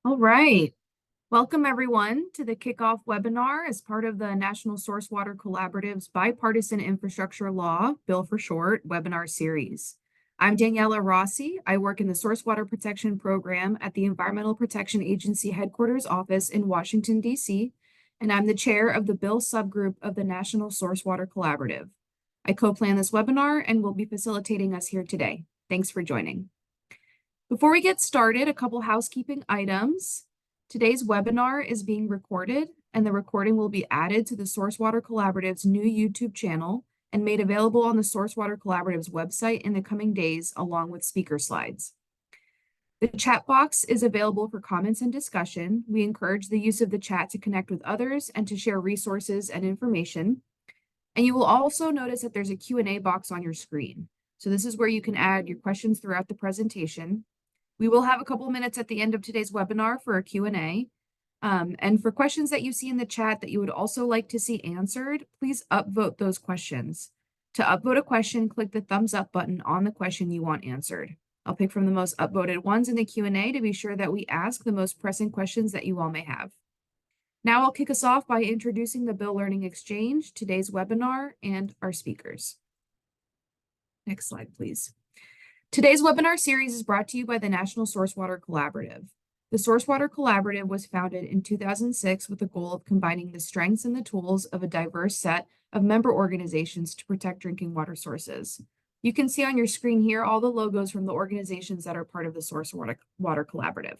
All right. Welcome, everyone, to the kickoff webinar as part of the National Source Water Collaborative's Bipartisan Infrastructure Law, BIL for short, webinar series. I'm Daniela Rossi. I work in the Source Water Protection Program at the Environmental Protection Agency headquarters office in Washington, D.C., and I'm the chair of the BIL subgroup of the National Source Water Collaborative. I co-plan this webinar and will be facilitating us here today. Thanks for joining. Before we get started, a couple housekeeping items. Today's webinar is being recorded, and the recording will be added to the Source Water Collaborative's new YouTube channel and made available on the Source Water Collaborative's website in the coming days, along with speaker slides. The chat box is available for comments and discussion. We encourage the use of the chat to connect with others and to share resources and information. And you will also notice that there's a Q&A box on your screen. So this is where you can add your questions throughout the presentation. We will have a couple minutes at the end of today's webinar for a Q&A. And for questions that you see in the chat that you would also like to see answered, please upvote those questions. To upvote a question, click the thumbs up button on the question you want answered. I'll pick from the most upvoted ones in the Q&A to be sure that we ask the most pressing questions that you all may have. Now I'll kick us off by introducing the BIL Learning Exchange, today's webinar, and our speakers. Next slide, please. Today's webinar series is brought to you by the National Source Water Collaborative. The Source Water Collaborative was founded in 2006 with the goal of combining the strengths and the tools of a diverse set of member organizations to protect drinking water sources. You can see on your screen here all the logos from the organizations that are part of the Source Water Collaborative.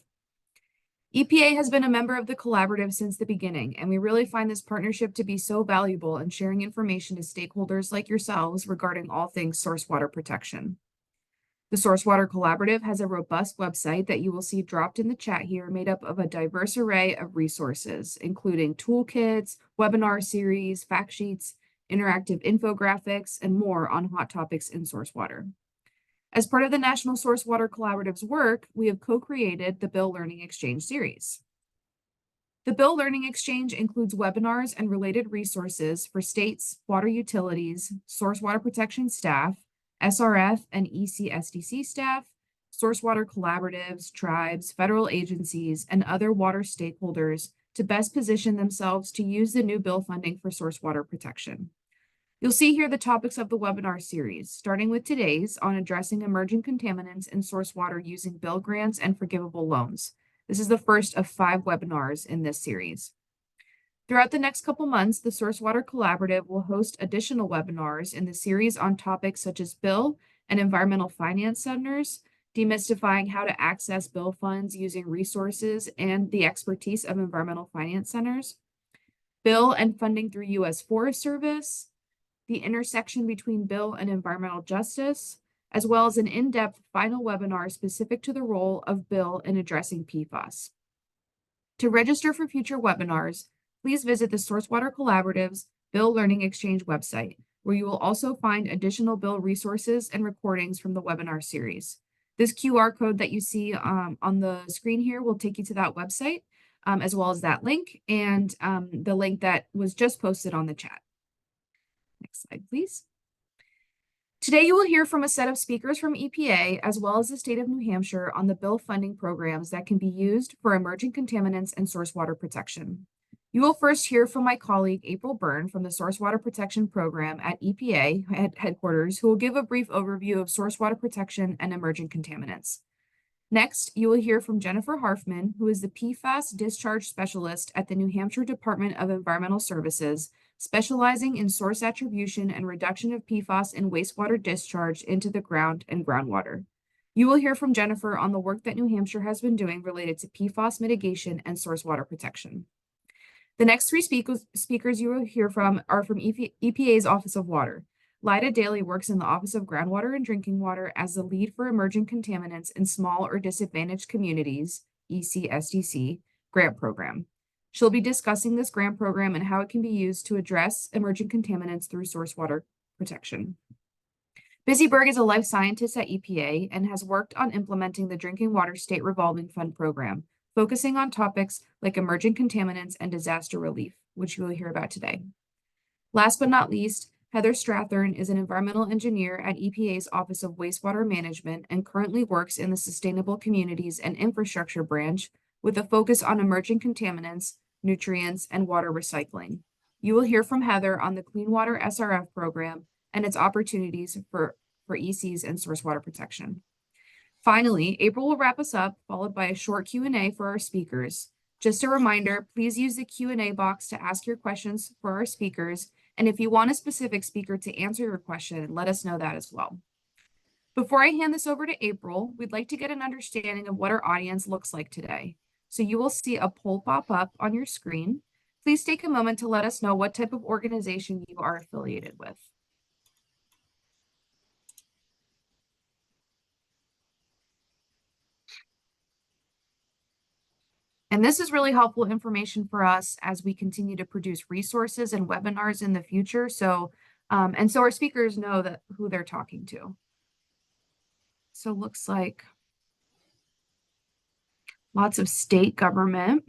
EPA has been a member of the collaborative since the beginning, and we really find this partnership to be so valuable in sharing information to stakeholders like yourselves regarding all things source water protection. The Source Water Collaborative has a robust website that you will see dropped in the chat here, made up of a diverse array of resources, including toolkits, webinar series, fact sheets, interactive infographics, and more on hot topics in source water. As part of the National Source Water Collaborative's work, we have co-created the BIL Learning Exchange series. The BIL Learning Exchange includes webinars and related resources for states, water utilities, source water protection staff, SRF and ECSDC staff, source water collaboratives, tribes, federal agencies, and other water stakeholders to best position themselves to use the new BIL funding for source water protection. You'll see here the topics of the webinar series, starting with today's on addressing emerging contaminants in source water using BIL grants and forgivable loans. This is the first of 5 webinars in this series. Throughout the next couple months, the Source Water Collaborative will host additional webinars in the series on topics such as BIL and environmental finance centers, demystifying how to access BIL funds using resources and the expertise of environmental finance centers, BIL and funding through U.S. Forest Service, the intersection between BIL and environmental justice, as well as an in-depth final webinar specific to the role of BIL in addressing PFAS. To register for future webinars, please visit the Source Water Collaborative's BIL Learning Exchange website, where you will also find additional BIL resources and recordings from the webinar series. This QR code that you see on the screen here will take you to that website, as well as that link and the link that was just posted on the chat. Next slide, please. Today, you will hear from a set of speakers from EPA, as well as the state of New Hampshire, on the BIL funding programs that can be used for emerging contaminants and source water protection. You will first hear from my colleague, April Byrne, from the Source Water Protection Program at EPA headquarters, who will give a brief overview of source water protection and emerging contaminants. Next, you will hear from Jennifer Harfman, who is the PFAS discharge specialist at the New Hampshire Department of Environmental Services, specializing in source attribution and reduction of PFAS in wastewater discharge into the ground and groundwater. You will hear from Jennifer on the work that New Hampshire has been doing related to PFAS mitigation and source water protection. The next 3 speakers you will hear from are from EPA's Office of Water. Lyda Daly works in the Office of Groundwater and Drinking Water as the lead for emerging contaminants in small or disadvantaged communities, ECSDC, grant program. She'll be discussing this grant program and how it can be used to address emerging contaminants through source water protection. Busy Berg is a life scientist at EPA and has worked on implementing the Drinking Water State Revolving Fund program, focusing on topics like emerging contaminants and disaster relief, which you will hear about today. Last but not least, Heather Strathern is an environmental engineer at EPA's Office of Wastewater Management and currently works in the Sustainable Communities and Infrastructure branch with a focus on emerging contaminants, nutrients, and water recycling. You will hear from Heather on the Clean Water SRF program and its opportunities for ECs and source water protection. Finally, April will wrap us up, followed by a short Q&A for our speakers. Just a reminder, please use the Q&A box to ask your questions for our speakers, and if you want a specific speaker to answer your question, let us know that as well. Before I hand this over to April, we'd like to get an understanding of what our audience looks like today. So you will see a poll pop up on your screen. Please take a moment to let us know what type of organization you are affiliated with. And this is really helpful information for us as we continue to produce resources and webinars in the future. So, and so our speakers know that who they're talking to. So it looks like lots of state government.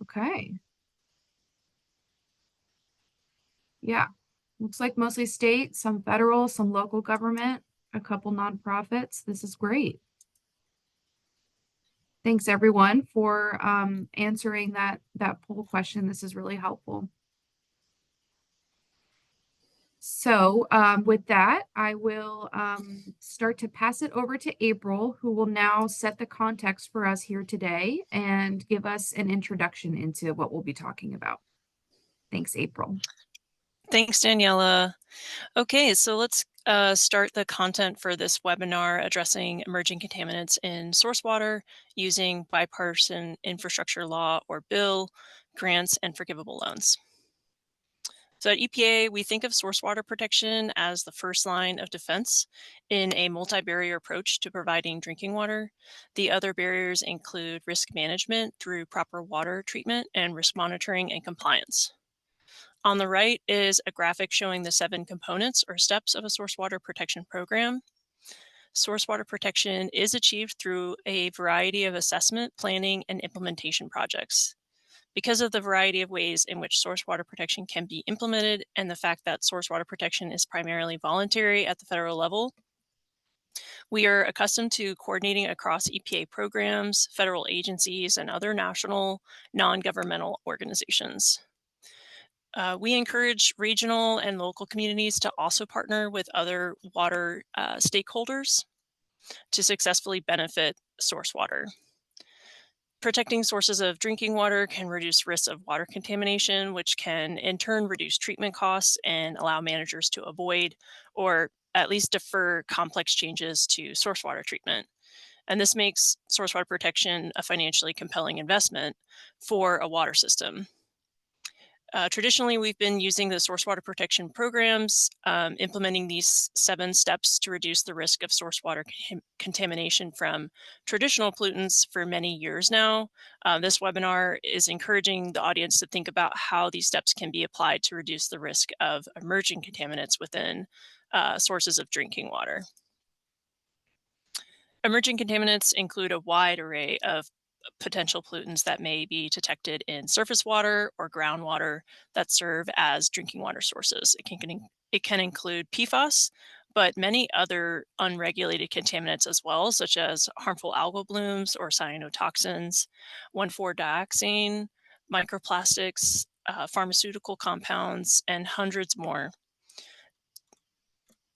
Okay. Yeah, looks like mostly state, some federal, some local government, a couple nonprofits. This is great. Thanks everyone for answering that poll question. This is really helpful. So with that, I will start to pass it over to April, who will now set the context for us here today and give us an introduction into what we'll be talking about. Thanks, April. Thanks, Daniela. Okay, so let's start the content for this webinar addressing emerging contaminants in source water using Bipartisan Infrastructure Law, or BIL, grants and forgivable loans. So at EPA, we think of source water protection as the first line of defense in a multi-barrier approach to providing drinking water. The other barriers include risk management through proper water treatment and risk monitoring and compliance. On the right is a graphic showing the 7 components or steps of a source water protection program. Source water protection is achieved through a variety of assessment, planning, and implementation projects. Because of the variety of ways in which source water protection can be implemented and the fact that source water protection is primarily voluntary at the federal level, we are accustomed to coordinating across EPA programs, federal agencies, and other national non-governmental organizations. We encourage regional and local communities to also partner with other water stakeholders to successfully benefit source water. Protecting sources of drinking water can reduce risks of water contamination, which can in turn reduce treatment costs and allow managers to avoid or at least defer complex changes to source water treatment. And this makes source water protection a financially compelling investment for a water system. Traditionally, we've been using the source water protection programs, implementing these 7 steps to reduce the risk of source water contamination from traditional pollutants for many years now. This webinar is encouraging the audience to think about how these steps can be applied to reduce the risk of emerging contaminants within sources of drinking water. Emerging contaminants include a wide array of potential pollutants that may be detected in surface water or groundwater that serve as drinking water sources. It can include PFAS, but many other unregulated contaminants as well, such as harmful algal blooms or cyanotoxins, 1,4-dioxane, microplastics, pharmaceutical compounds, and hundreds more.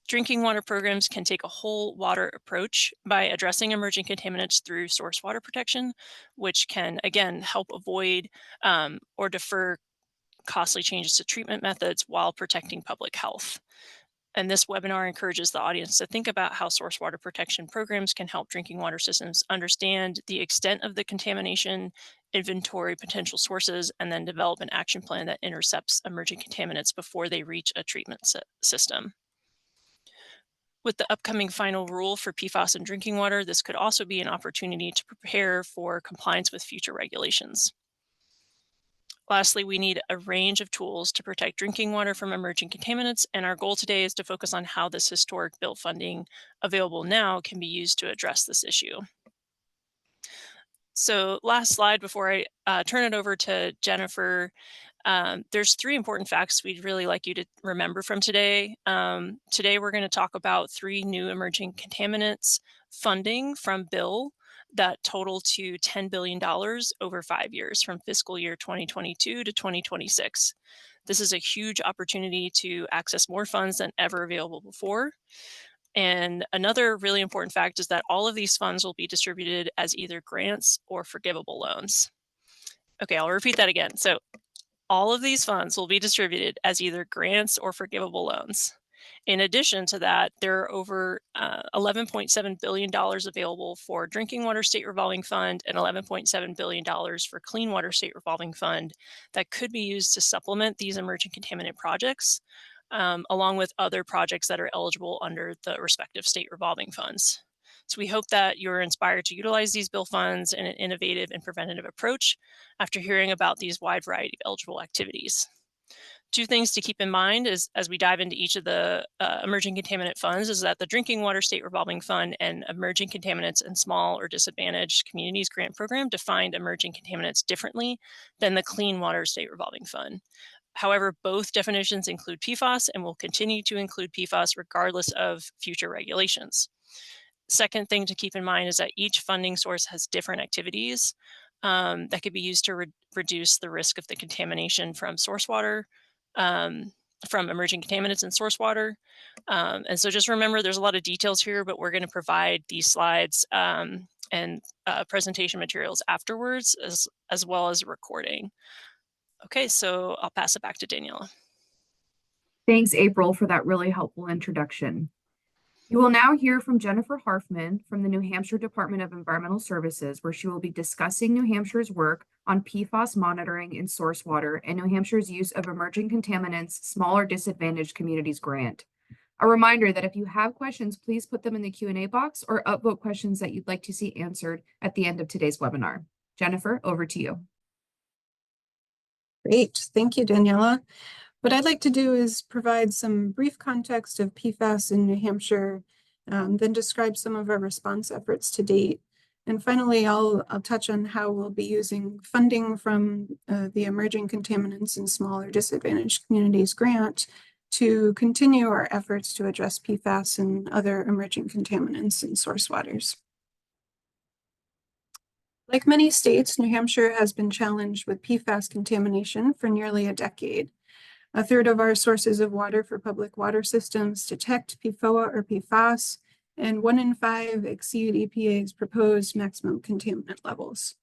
Drinking water programs can take a whole water approach by addressing emerging contaminants through source water protection, which can, again, help avoid or defer costly changes to treatment methods while protecting public health. And this webinar encourages the audience to think about how source water protection programs can help drinking water systems understand the extent of the contamination, inventory potential sources, and then develop an action plan that intercepts emerging contaminants before they reach a treatment system. With the upcoming final rule for PFAS in drinking water, this could also be an opportunity to prepare for compliance with future regulations. Lastly, we need a range of tools to protect drinking water from emerging contaminants, and our goal today is to focus on how this historic BIL funding available now can be used to address this issue. So last slide before I turn it over to Jennifer. There's three important facts we'd really like you to remember from today. Today, we're going to talk about three new emerging contaminants funding from BIL that total to $10 billion over 5 years from fiscal year 2022 to 2026. This is a huge opportunity to access more funds than ever available before. And another really important fact is that all of these funds will be distributed as either grants or forgivable loans. Okay, I'll repeat that again. So all of these funds will be distributed as either grants or forgivable loans. In addition to that, there are over $11.7 billion available for Drinking Water State Revolving Fund and $11.7 billion for Clean Water State Revolving Fund that could be used to supplement these emerging contaminant projects, along with other projects that are eligible under the respective state revolving funds. So we hope that you're inspired to utilize these BIL funds in an innovative and preventative approach after hearing about these wide variety of eligible activities. Two things to keep in mind as we dive into each of the emerging contaminant funds is that the Drinking Water State Revolving Fund and Emerging Contaminants in Small or Disadvantaged Communities Grant Program defined emerging contaminants differently than the Clean Water State Revolving Fund. However, both definitions include PFAS and will continue to include PFAS regardless of future regulations. Second thing to keep in mind is that each funding source has different activities that could be used to reduce the risk of the contamination from source water, from emerging contaminants in source water. And so just remember, there's a lot of details here, but we're going to provide these slides and presentation materials afterwards, as well as a recording. Okay, so I'll pass it back to Daniela. Thanks, April, for that really helpful introduction. You will now hear from Jennifer Harfman from the New Hampshire Department of Environmental Services, where she will be discussing New Hampshire's work on PFAS monitoring in source water and New Hampshire's use of emerging contaminants, smaller disadvantaged communities grant. A reminder that if you have questions, please put them in the Q&A box or upvote questions that you'd like to see answered at the end of today's webinar. Jennifer, over to you. Great, thank you, Daniela. What I'd like to do is provide some brief context of PFAS in New Hampshire, then describe some of our response efforts to date. And finally, I'll touch on how we'll be using funding from the Emerging Contaminants in Small or Disadvantaged Communities grant to continue our efforts to address PFAS and other emerging contaminants in source waters. Like many states, New Hampshire has been challenged with PFAS contamination for nearly a decade. A third of our sources of water for public water systems detect PFOA or PFAS, and 1 in 5 exceed EPA's proposed maximum contaminant levels.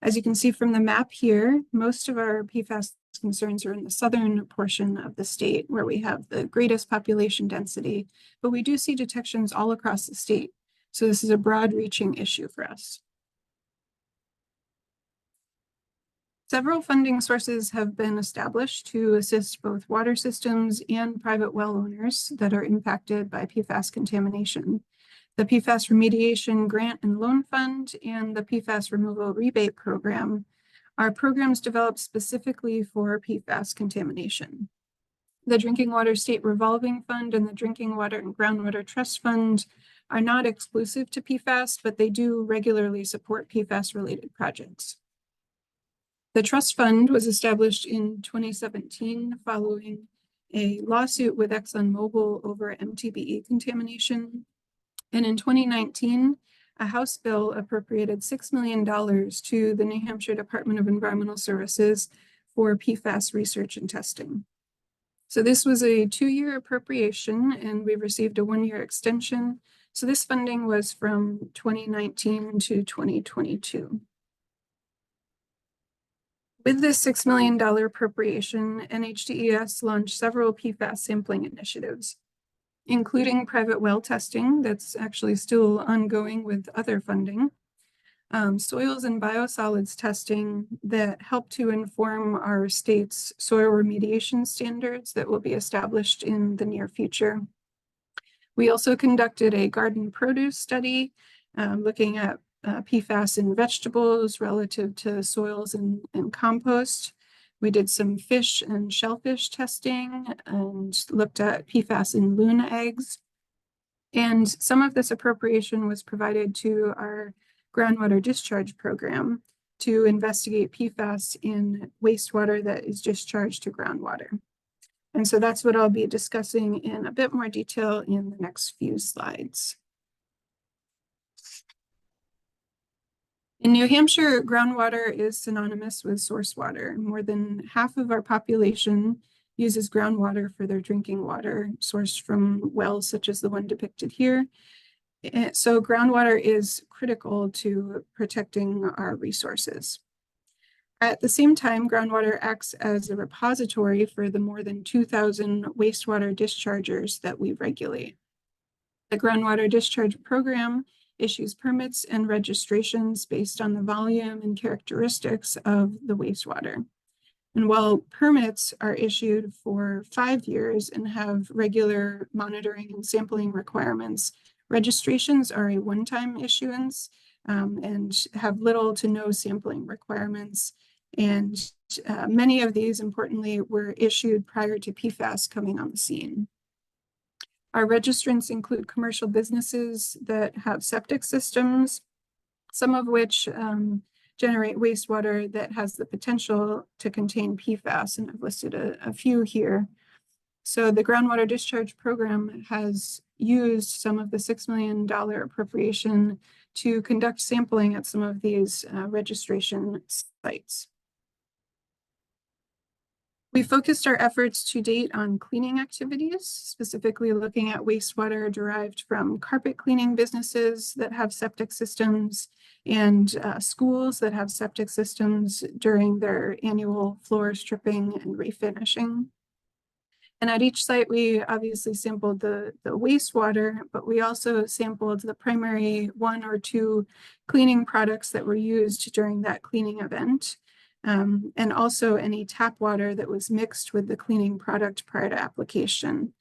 As you can see from the map here, most of our PFAS concerns are in the southern portion of the state, where we have the greatest population density, but we do see detections all across the state. So this is a broad-reaching issue for us. Several funding sources have been established to assist both water systems and private well owners that are impacted by PFAS contamination. The PFAS Remediation Grant and Loan Fund and the PFAS Removal Rebate Program are programs developed specifically for PFAS contamination. The Drinking Water State Revolving Fund and the Drinking Water and Groundwater Trust Fund are not exclusive to PFAS, but they do regularly support PFAS-related projects. The trust fund was established in 2017 following a lawsuit with ExxonMobil over MTBE contamination. And in 2019, a House bill appropriated $6 million to the New Hampshire Department of Environmental Services for PFAS research and testing. So this was a 2-year appropriation, and we received a 1-year extension. So this funding was from 2019 to 2022. With this $6 million appropriation, NHDES launched several PFAS sampling initiatives, including private well testing that's actually still ongoing with other funding, soils and biosolids testing that help to inform our state's soil remediation standards that will be established in the near future. We also conducted a garden produce study looking at PFAS in vegetables relative to soils and compost. We did some fish and shellfish testing and looked at PFAS in loon eggs. And some of this appropriation was provided to our groundwater discharge program, to investigate PFAS in wastewater that is discharged to groundwater. And so that's what I'll be discussing in a bit more detail in the next few slides. In New Hampshire, groundwater is synonymous with source water. More than half of our population uses groundwater for their drinking water, sourced from wells such as the one depicted here. So groundwater is critical to protecting our resources. At the same time, groundwater acts as a repository for the more than 2,000 wastewater dischargers that we regulate. The Groundwater Discharge Program issues permits and registrations based on the volume and characteristics of the wastewater. And while permits are issued for 5 years and have regular monitoring and sampling requirements, registrations are a one-time issuance and have little to no sampling requirements. And many of these, importantly, were issued prior to PFAS coming on the scene. Our registrants include commercial businesses that have septic systems, some of which generate wastewater that has the potential to contain PFAS, and I've listed a few here. So the Groundwater Discharge Program has used some of the $6 million appropriation to conduct sampling at some of these registration sites. We focused our efforts to date on cleaning activities, specifically looking at wastewater derived from carpet cleaning businesses that have septic systems and schools that have septic systems during their annual floor stripping and refinishing. And at each site, we obviously sampled the wastewater, but we also sampled the primary 1 or 2 cleaning products that were used during that cleaning event. And also any tap water that was mixed with the cleaning product prior to application.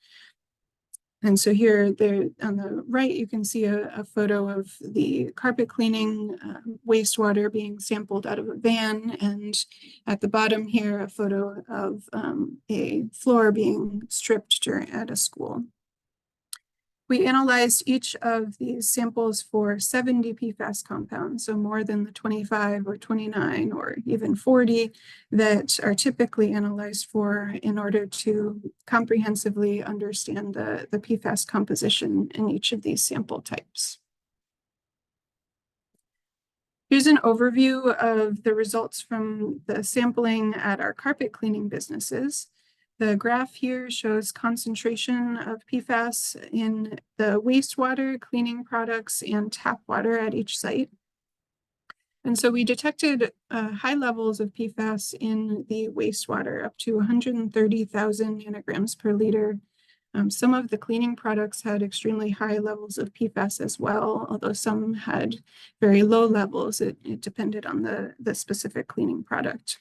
And so here, there on the right, you can see a photo of the carpet cleaning wastewater being sampled out of a van. And at the bottom here, a photo of a floor being stripped at a school. We analyzed each of these samples for 70 PFAS compounds, so more than the 25 or 29 or even 40 that are typically analyzed for in order to comprehensively understand the PFAS composition in each of these sample types. Here's an overview of the results from the sampling at our carpet cleaning businesses. The graph here shows concentration of PFAS in the wastewater, cleaning products, and tap water at each site. And so we detected high levels of PFAS in the wastewater, up to 130,000 nanograms per liter. Some of the cleaning products had extremely high levels of PFAS as well, although some had very low levels. It depended on the specific cleaning product.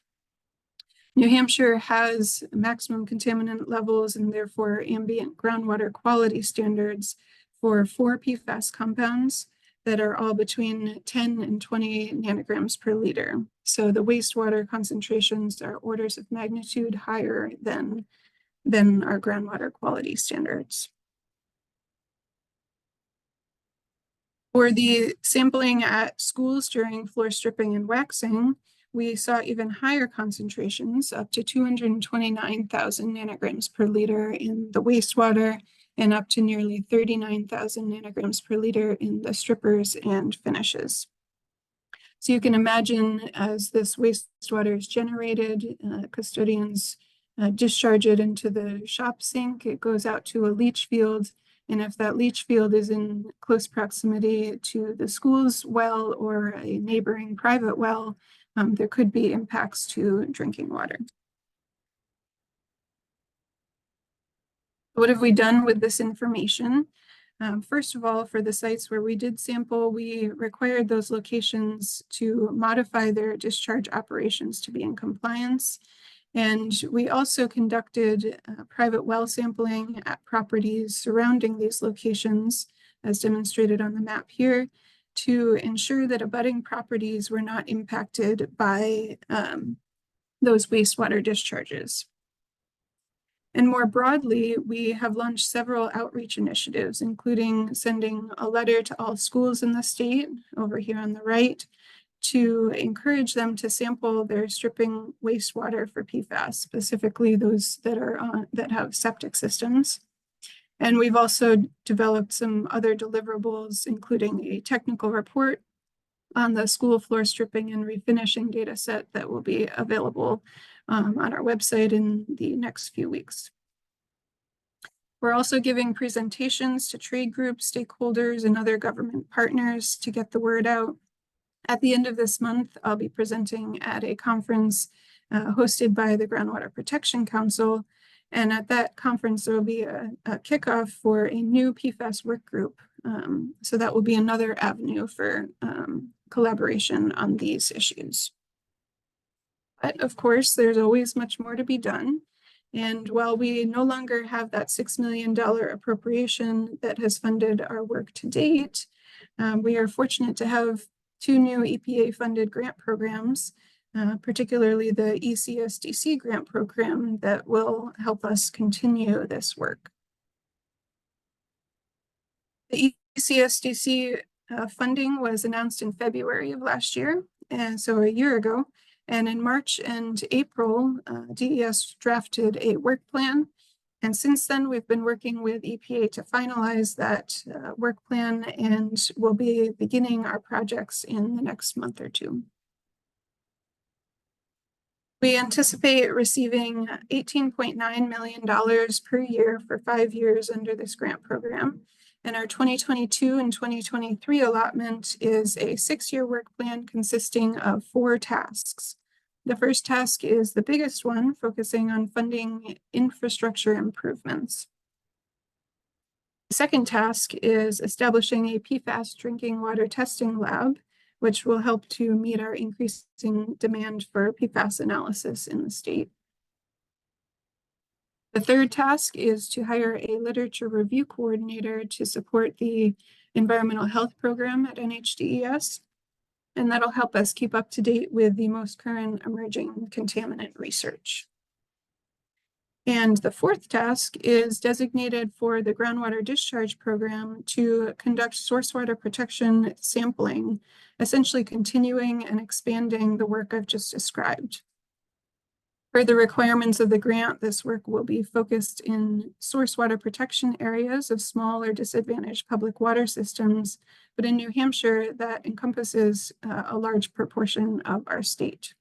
New Hampshire has maximum contaminant levels and therefore ambient groundwater quality standards for 4 PFAS compounds that are all between 10 and 20 nanograms per liter. So the wastewater concentrations are orders of magnitude higher than our groundwater quality standards. For the sampling at schools during floor stripping and waxing, we saw even higher concentrations, up to 229,000 nanograms per liter in the wastewater and up to nearly 39,000 nanograms per liter in the strippers and finishes. So you can imagine as this wastewater is generated, custodians discharge it into the shop sink, it goes out to a leach field, and if that leach field is in close proximity to the school's well or a neighboring private well, there could be impacts to drinking water. What have we done with this information? First of all, for the sites where we did sample, we required those locations to modify their discharge operations to be in compliance. And we also conducted private well sampling at properties surrounding these locations, as demonstrated on the map here, to ensure that abutting properties were not impacted by those wastewater discharges. And more broadly, we have launched several outreach initiatives, including sending a letter to all schools in the state, over here on the right, to encourage them to sample their stripping wastewater for PFAS, specifically those that are that have septic systems. And we've also developed some other deliverables, including a technical report on the school floor stripping and refinishing data set that will be available on our website in the next few weeks. We're also giving presentations to trade groups, stakeholders, and other government partners to get the word out. At the end of this month, I'll be presenting at a conference hosted by the Groundwater Protection Council. And at that conference, there will be a kickoff for a new PFAS work group. So that will be another avenue for collaboration on these issues. But of course, there's always much more to be done. And while we no longer have that $6 million appropriation that has funded our work to date, we are fortunate to have 2 new EPA-funded grant programs, particularly the ECSDC grant program that will help us continue this work. The ECSDC funding was announced in February of last year, and so a year ago. And in March and April, DES drafted a work plan. And since then, we've been working with EPA to finalize that work plan, and we'll be beginning our projects in the next month or two. We anticipate receiving $18.9 million per year for 5 years under this grant program. And our 2022 and 2023 allotment is a 6-year work plan consisting of 4 tasks. The first task is the biggest one, focusing on funding infrastructure improvements. The second task is establishing a PFAS drinking water testing lab, which will help to meet our increasing demand for PFAS analysis in the state. The third task is to hire a literature review coordinator to support the environmental health program at NHDES, and that'll help us keep up to date with the most current emerging contaminant research. And the fourth task is designated for the groundwater discharge program to conduct source water protection sampling, essentially continuing and expanding the work I've just described. Per the requirements of the grant, this work will be focused in source water protection areas of small or disadvantaged public water systems, but in New Hampshire, that encompasses a large proportion of our state.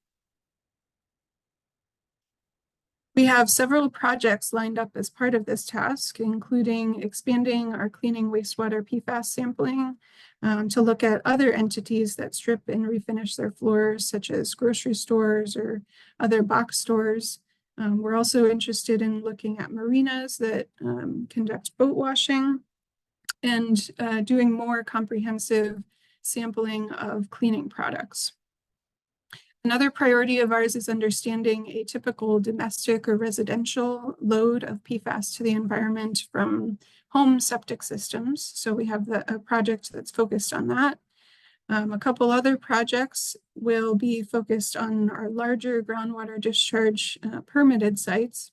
We have several projects lined up as part of this task, including expanding our cleaning wastewater PFAS sampling to look at other entities that strip and refinish their floors, such as grocery stores or other box stores. We're also interested in looking at marinas that conduct boat washing and doing more comprehensive sampling of cleaning products. Another priority of ours is understanding a typical domestic or residential load of PFAS to the environment from home septic systems. So we have a project that's focused on that. A couple other projects will be focused on our larger groundwater discharge permitted sites.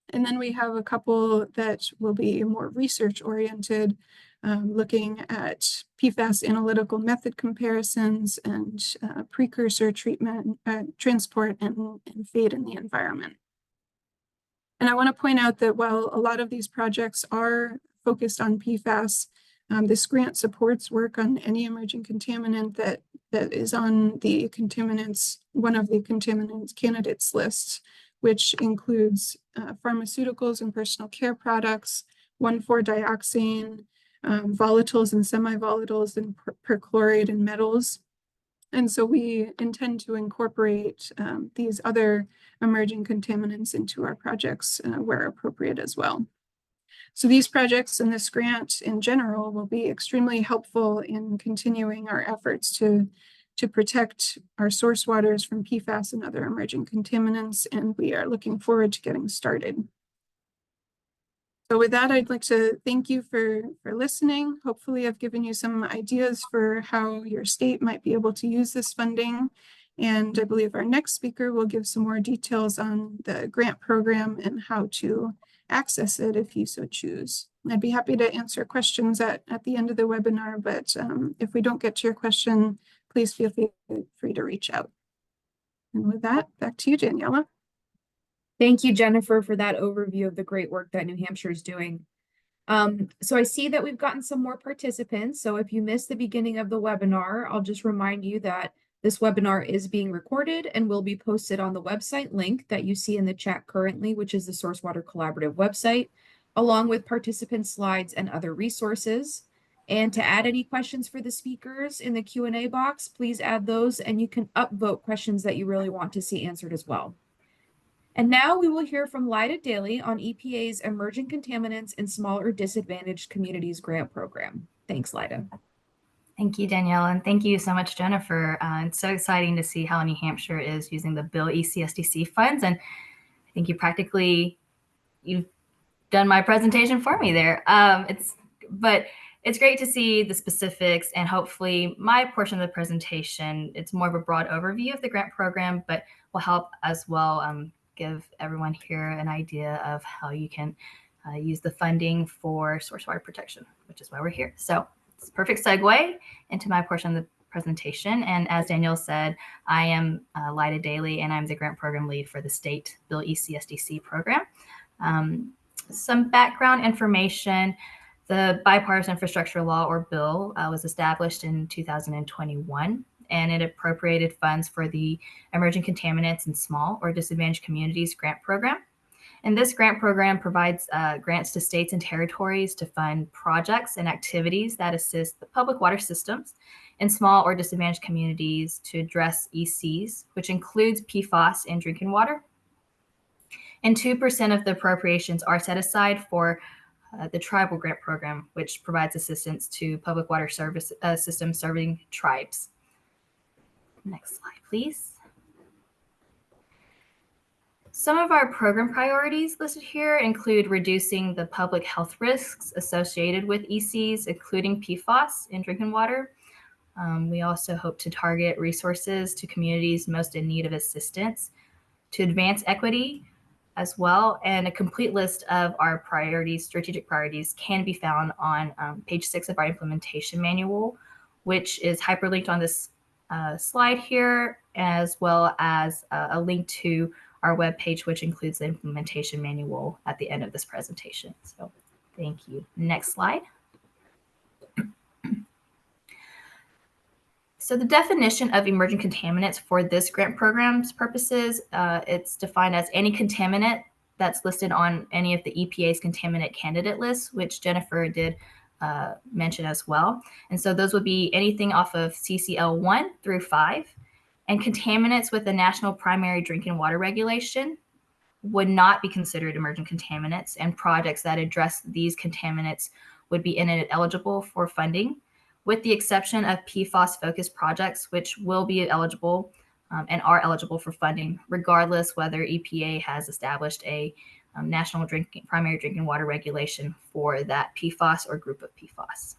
And then we have a couple that will be more research oriented, looking at PFAS analytical method comparisons and precursor treatment, transport, and fate in the environment. And I want to point out that while a lot of these projects are focused on PFAS, this grant supports work on any emerging contaminant that is on the contaminants, one of the contaminants candidates lists, which includes pharmaceuticals and personal care products, 1,4-dioxane, volatiles and semi-volatiles, and perchlorate and metals. And so we intend to incorporate these other emerging contaminants into our projects where appropriate as well. So these projects and this grant in general will be extremely helpful in continuing our efforts to protect our source waters from PFAS and other emerging contaminants, and we are looking forward to getting started. So with that, I'd like to thank you for listening. Hopefully I've given you some ideas for how your state might be able to use this funding. And I believe our next speaker will give some more details on the grant program and how to access it if you so choose. I'd be happy to answer questions at the end of the webinar, but if we don't get to your question, please feel free to reach out. And with that, back to you, Daniela. Thank you, Jennifer, for that overview of the great work that New Hampshire is doing. So I see that we've gotten some more participants. So if you missed the beginning of the webinar, I'll just remind you that this webinar is being recorded and will be posted on the website link that you see in the chat currently, which is the Source Water Collaborative website, along with participant slides and other resources. And to add any questions for the speakers in the Q&A box, please add those, and you can upvote questions that you really want to see answered as well. And now we will hear from Lyda Daly on EPA's Emerging Contaminants in Small or Disadvantaged Communities grant program. Thanks, Lyda. Thank you, Danielle, and thank you so much, Jennifer. It's so exciting to see how New Hampshire is using the BIL ECSDC funds, and I think you've done my presentation for me there. But it's great to see the specifics, and hopefully my portion of the presentation, it's more of a broad overview of the grant program, but will help as well give everyone here an idea of how you can use the funding for source water protection, which is why we're here. So it's a perfect segue into my portion of the presentation. And as Danielle said, I am Lyda Daly, and I'm the grant program lead for the state BIL ECSDC program. Some background information: the Bipartisan Infrastructure Law, or BIL, was established in 2021, and it appropriated funds for the Emerging Contaminants in Small or Disadvantaged Communities grant program. And this grant program provides grants to states and territories to fund projects and activities that assist the public water systems in small or disadvantaged communities to address ECs, which includes PFAS in drinking water. And 2% of the appropriations are set aside for the tribal grant program, which provides assistance to public water service systems serving tribes. Next slide, please. Some of our program priorities listed here include reducing the public health risks associated with ECs, including PFAS in drinking water. We also hope to target resources to communities most in need of assistance, to advance equity as well. And a complete list of our priorities, strategic priorities, can be found on page 6 of our implementation manual, which is hyperlinked on this slide here, as well as a link to our webpage, which includes the implementation manual at the end of this presentation. So thank you. Next slide. So the definition of emerging contaminants for this grant program's purposes, it's defined as any contaminant that's listed on any of the EPA's contaminant candidate lists, which Jennifer did mention as well. And so those would be anything off of CCL 1 through 5. And contaminants with the National Primary Drinking Water Regulation would not be considered emerging contaminants, and projects that address these contaminants would be ineligible for funding, with the exception of PFAS-focused projects, which will be eligible and are eligible for funding, regardless whether EPA has established a national primary drinking water regulation for that PFAS or group of PFAS.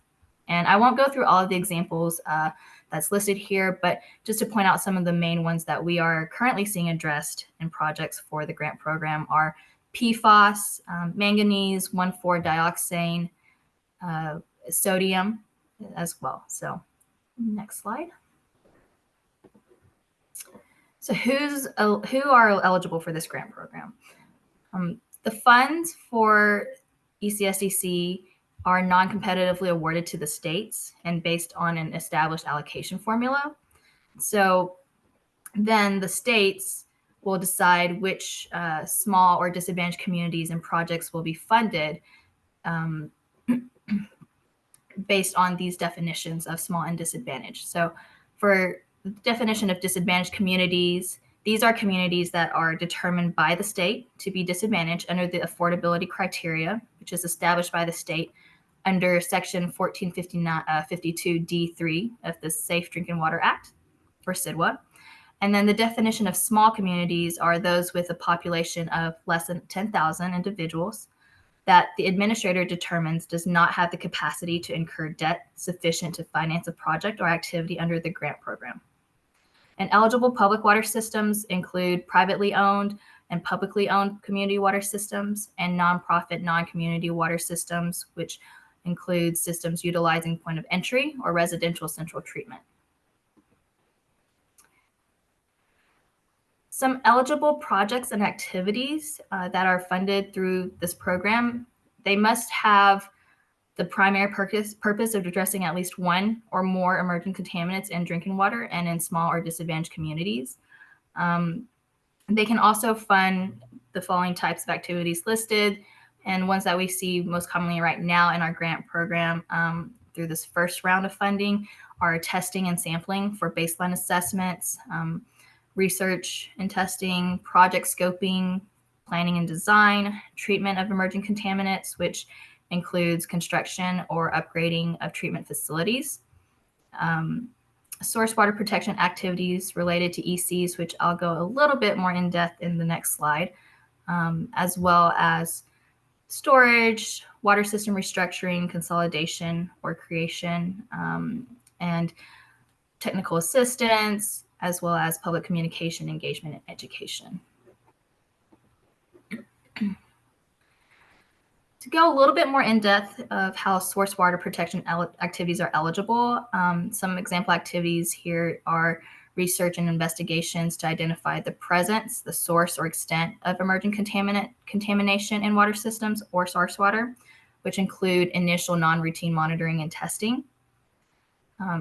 And I won't go through all of the examples that's listed here, but just to point out some of the main ones that we are currently seeing addressed in projects for the grant program are PFAS, manganese, 1,4-dioxane, sodium as well. So next slide. So who are eligible for this grant program? The funds for ECSDC are non-competitively awarded to the states and based on an established allocation formula. So then the states will decide which small or disadvantaged communities and projects will be funded based on these definitions of small and disadvantaged. So for the definition of disadvantaged communities, these are communities that are determined by the state to be disadvantaged under the affordability criteria, which is established by the state under Section 1452D3 of the Safe Drinking Water Act, or SIDWA. And then the definition of small communities are those with a population of less than 10,000 individuals that the administrator determines does not have the capacity to incur debt sufficient to finance a project or activity under the grant program. And eligible public water systems include privately owned and publicly owned community water systems and nonprofit non-community water systems, which includes systems utilizing point of entry or residential central treatment. Some eligible projects and activities that are funded through this program, they must have the primary purpose of addressing at least one or more emerging contaminants in drinking water and in small or disadvantaged communities. They can also fund the following types of activities listed, and ones that we see most commonly right now in our grant program through this first round of funding are testing and sampling for baseline assessments, research and testing, project scoping, planning and design, treatment of emerging contaminants, which includes construction or upgrading of treatment facilities, source water protection activities related to ECs, which I'll go a little bit more in depth in the next slide, as well as storage, water system restructuring, consolidation or creation, and technical assistance, as well as public communication, engagement, and education. To go a little bit more in depth of how source water protection activities are eligible, some example activities here are research and investigations to identify the presence, the source, or extent of emerging contamination in water systems or source water, which include initial non-routine monitoring and testing.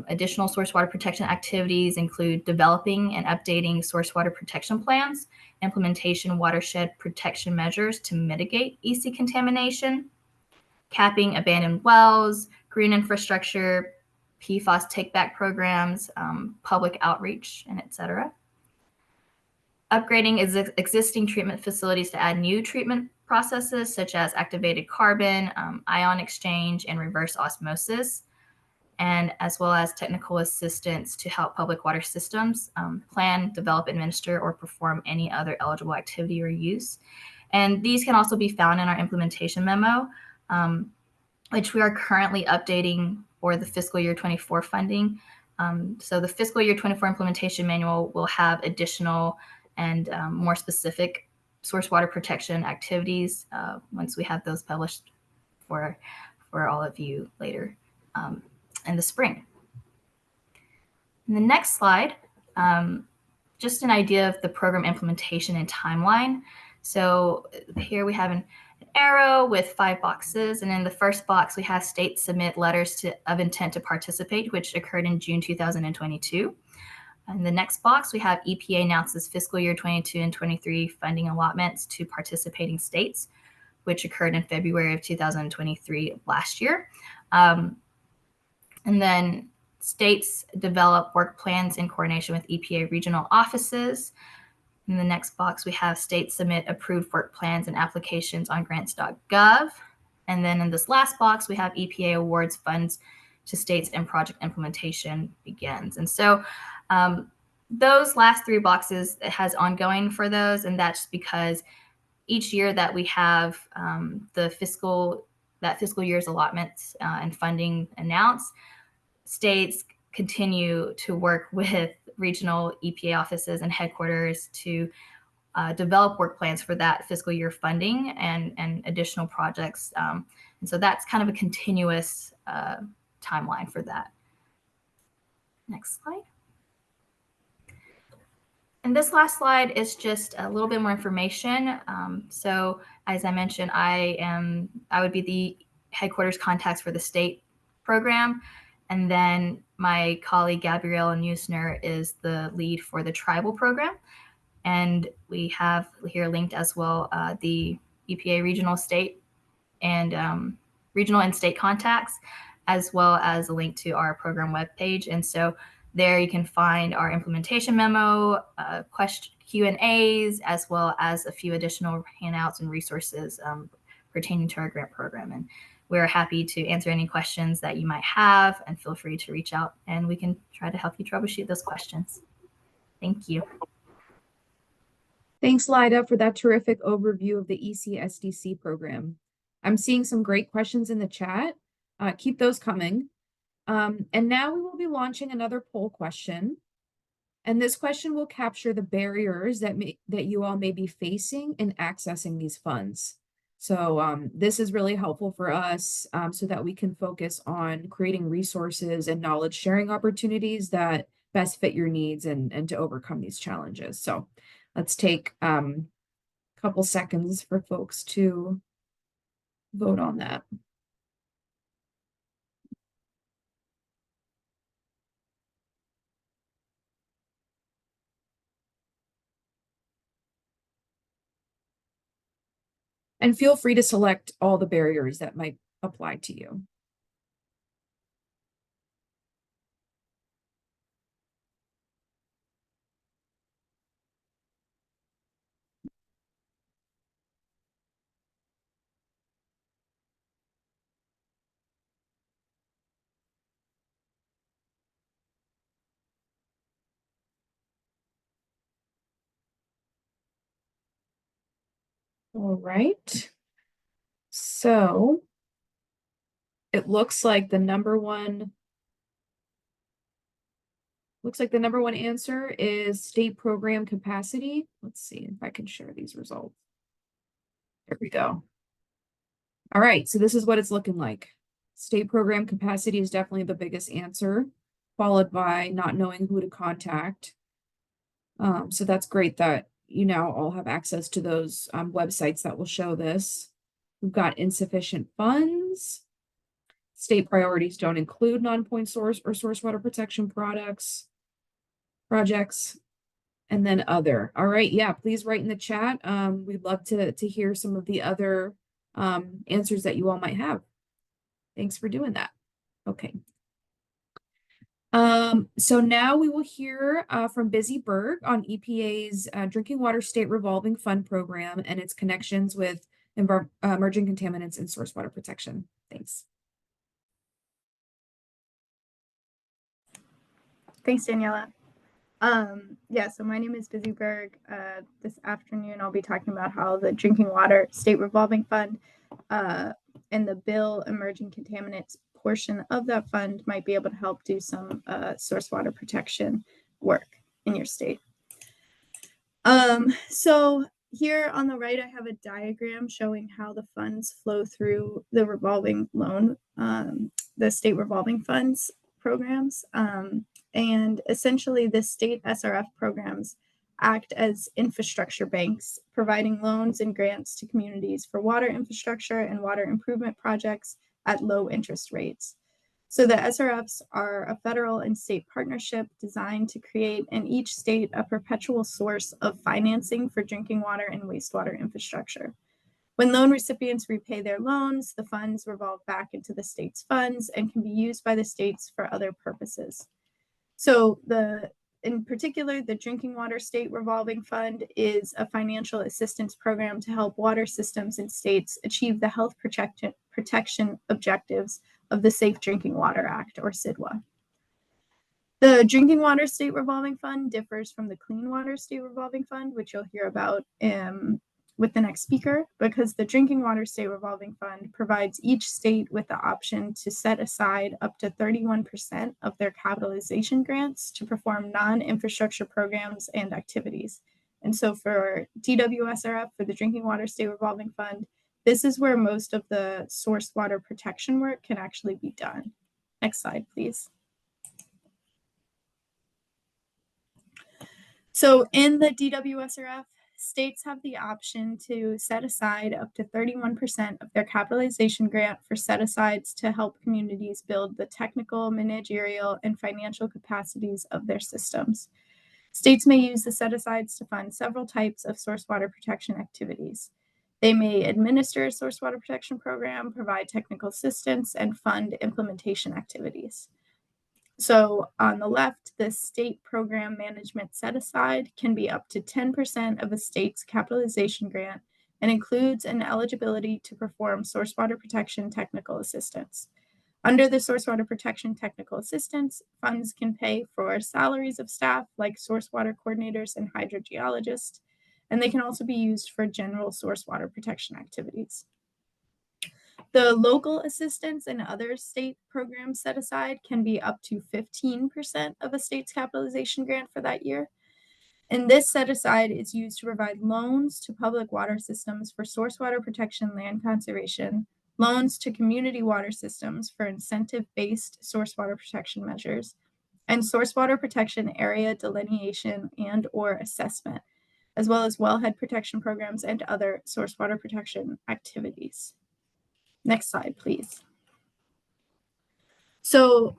Additional source water protection activities include developing and updating source water protection plans, implementation watershed protection measures to mitigate EC contamination, capping abandoned wells, green infrastructure, PFAS take-back programs, public outreach, and etc. Upgrading existing treatment facilities to add new treatment processes such as activated carbon, ion exchange, and reverse osmosis, and as well as technical assistance to help public water systems plan, develop, administer, or perform any other eligible activity or use. And these can also be found in our implementation memo, which we are currently updating for the fiscal year 24 funding. So the fiscal year 24 implementation manual will have additional and more specific source water protection activities once we have those published for all of you later in the spring. In the next slide, just an idea of the program implementation and timeline. So here we have an arrow with 5 boxes, and in the first box we have states submit letters of intent to participate, which occurred in June 2022. In the next box we have EPA announces fiscal year 22 and 23 funding allotments to participating states, which occurred in February of 2023 last year. And then states develop work plans in coordination with EPA regional offices. In the next box, we have states submit approved work plans and applications on grants.gov. And then in this last box, we have EPA awards funds to states and project implementation begins. And so those last 3 boxes, it has ongoing for those. And that's because each year that we have that fiscal year's allotments and funding announced, states continue to work with regional EPA offices and headquarters to develop work plans for that fiscal year funding and additional projects. And so that's kind of a continuous timeline for that. Next slide. And this last slide is just a little bit more information. So as I mentioned, I would be the headquarters contacts for the state program. And then my colleague, Gabrielle Neusner, is the lead for the tribal program. And we have here linked as well the EPA regional, state, and regional and state contacts, as well as a link to our program webpage. And so there you can find our implementation memo, Q&As, as well as a few additional handouts and resources pertaining to our grant program. And we're happy to answer any questions that you might have, and feel free to reach out and we can try to help you troubleshoot those questions. Thank you. Thanks, Lyda, for that terrific overview of the ECSDC program. I'm seeing some great questions in the chat. Keep those coming. And now we will be launching another poll question. And this question will capture the barriers that you all may be facing in accessing these funds. So this is really helpful for us so that we can focus on creating resources and knowledge sharing opportunities that best fit your needs and to overcome these challenges. So Let's take a couple seconds for folks to vote on that. And feel free to select all the barriers that might apply to you. All right. So it looks like the number one answer is state program capacity. Let's see if I can share these results. There we go. All right, so this is what it's looking like. State program capacity is definitely the biggest answer, followed by not knowing who to contact. So that's great that you now all have access to those websites that will show this. We've got insufficient funds. State priorities don't include non-point source or source water protection projects, and then other. All right, yeah, please write in the chat. We'd love to hear some of the other answers that you all might have. Thanks for doing that. Okay. So now we will hear from Busy Berg on EPA's Drinking Water State Revolving Fund Program and its connections with emerging contaminants and source water protection. Thanks. Thanks, Daniela. Yeah, so my name is Busy Berg. This afternoon, I'll be talking about how the Drinking Water State Revolving Fund and the BIL Emerging Contaminants portion of that fund might be able to help do some source water protection work in your state. So here on the right, I have a diagram showing how the funds flow through the revolving loan, the state revolving funds programs. And essentially, the state SRF programs act as infrastructure banks, providing loans and grants to communities for water infrastructure and water improvement projects at low interest rates. So the SRFs are a federal and state partnership designed to create in each state a perpetual source of financing for drinking water and wastewater infrastructure. When loan recipients repay their loans, the funds revolve back into the state's funds and can be used by the states for other purposes. So in particular, the Drinking Water State Revolving Fund is a financial assistance program to help water systems in states achieve the health protection objectives of the Safe Drinking Water Act, or CIDWA. The Drinking Water State Revolving Fund differs from the Clean Water State Revolving Fund, which you'll hear about with the next speaker, because the Drinking Water State Revolving Fund provides each state with the option to set aside up to 31% of their capitalization grants to perform non-infrastructure programs and activities. And so for DWSRF, for the Drinking Water State Revolving Fund, this is where most of the source water protection work can actually be done. Next slide, please. So in the DWSRF, states have the option to set aside up to 31% of their capitalization grant for set-asides to help communities build the technical, managerial, and financial capacities of their systems. States may use the set-asides to fund several types of source water protection activities. They may administer a source water protection program, provide technical assistance, and fund implementation activities. So on the left, the state program management set aside can be up to 10% of a state's capitalization grant and includes an eligibility to perform source water protection technical assistance. Under the source water protection technical assistance, funds can pay for salaries of staff like source water coordinators and hydrogeologists, and they can also be used for general source water protection activities. The local assistance and other state programs set aside can be up to 15% of a state's capitalization grant for that year. And this set aside is used to provide loans to public water systems for source water protection, land conservation, loans to community water systems for incentive-based source water protection measures, and source water protection area delineation and/or assessment, as well as wellhead protection programs and other source water protection activities. Next slide, please. So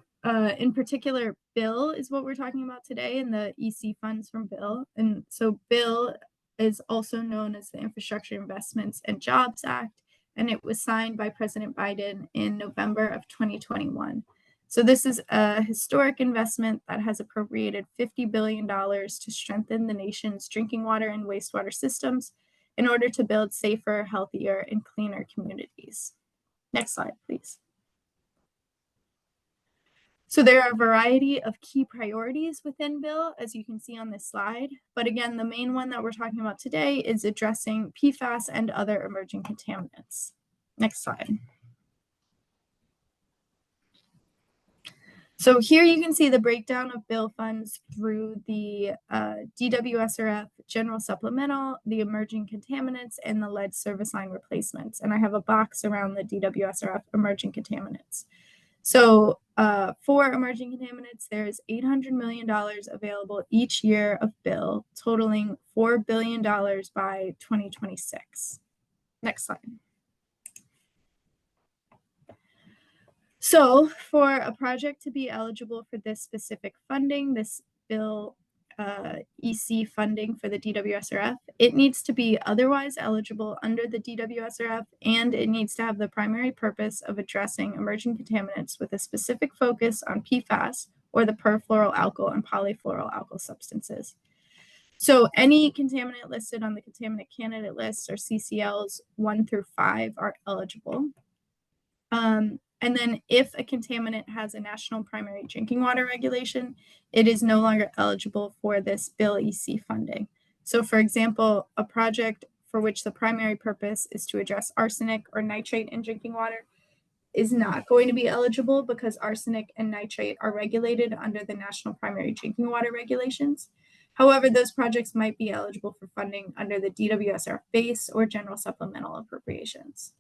in particular, BIL is what we're talking about today, and the EC funds from BIL. And so BIL is also known as the Infrastructure Investments and Jobs Act, and it was signed by President Biden in November of 2021. So this is a historic investment that has appropriated $50 billion to strengthen the nation's drinking water and wastewater systems in order to build safer, healthier, and cleaner communities. Next slide, please. So there are a variety of key priorities within BIL, as you can see on this slide. But again, the main one that we're talking about today is addressing PFAS and other emerging contaminants. Next slide. So here you can see the breakdown of BIL funds through the DWSRF General Supplemental, the emerging contaminants, and the lead service line replacements. And I have a box around the DWSRF emerging contaminants. So for emerging contaminants, there's $800 million available each year of BIL, totaling $4 billion by 2026. Next slide. So for a project to be eligible for this specific funding, this BIL EC funding for the DWSRF, it needs to be otherwise eligible under the DWSRF, and it needs to have the primary purpose of addressing emerging contaminants with a specific focus on PFAS or the perfluoroalkyl and polyfluoroalkyl substances. So any contaminant listed on the contaminant candidate list, or CCLs 1 through 5, are eligible. And then if a contaminant has a national primary drinking water regulation, it is no longer eligible for this BIL EC funding. So for example, a project for which the primary purpose is to address arsenic or nitrate in drinking water is not going to be eligible because arsenic and nitrate are regulated under the national primary drinking water regulations. However, those projects might be eligible for funding under the DWSRF base or general supplemental appropriations.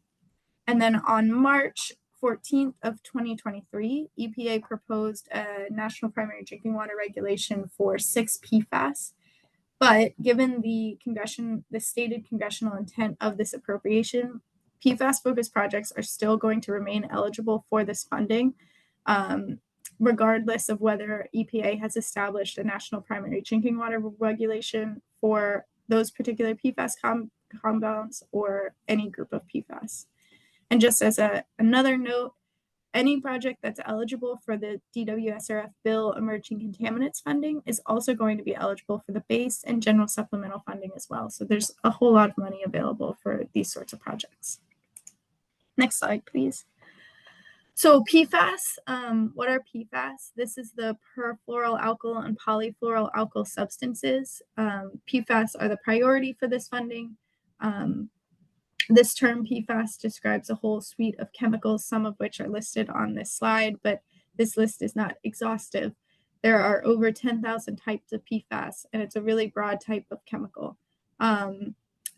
And then on March 14th of 2023, EPA proposed a national primary drinking water regulation for 6 PFAS. But given the stated congressional intent of this appropriation, PFAS-focused projects are still going to remain eligible for this funding, regardless of whether EPA has established a national primary drinking water regulation for those particular PFAS compounds or any group of PFAS. And just as another note, any project that's eligible for the DWSRF BIL emerging contaminants funding is also going to be eligible for the base and general supplemental funding as well. So there's a whole lot of money available for these sorts of projects. Next slide, please. So PFAS, what are PFAS? This is the perfluoroalkyl and polyfluoroalkyl substances. PFAS are the priority for this funding. This term PFAS describes a whole suite of chemicals, some of which are listed on this slide, but this list is not exhaustive. There are over 10,000 types of PFAS, and it's a really broad type of chemical.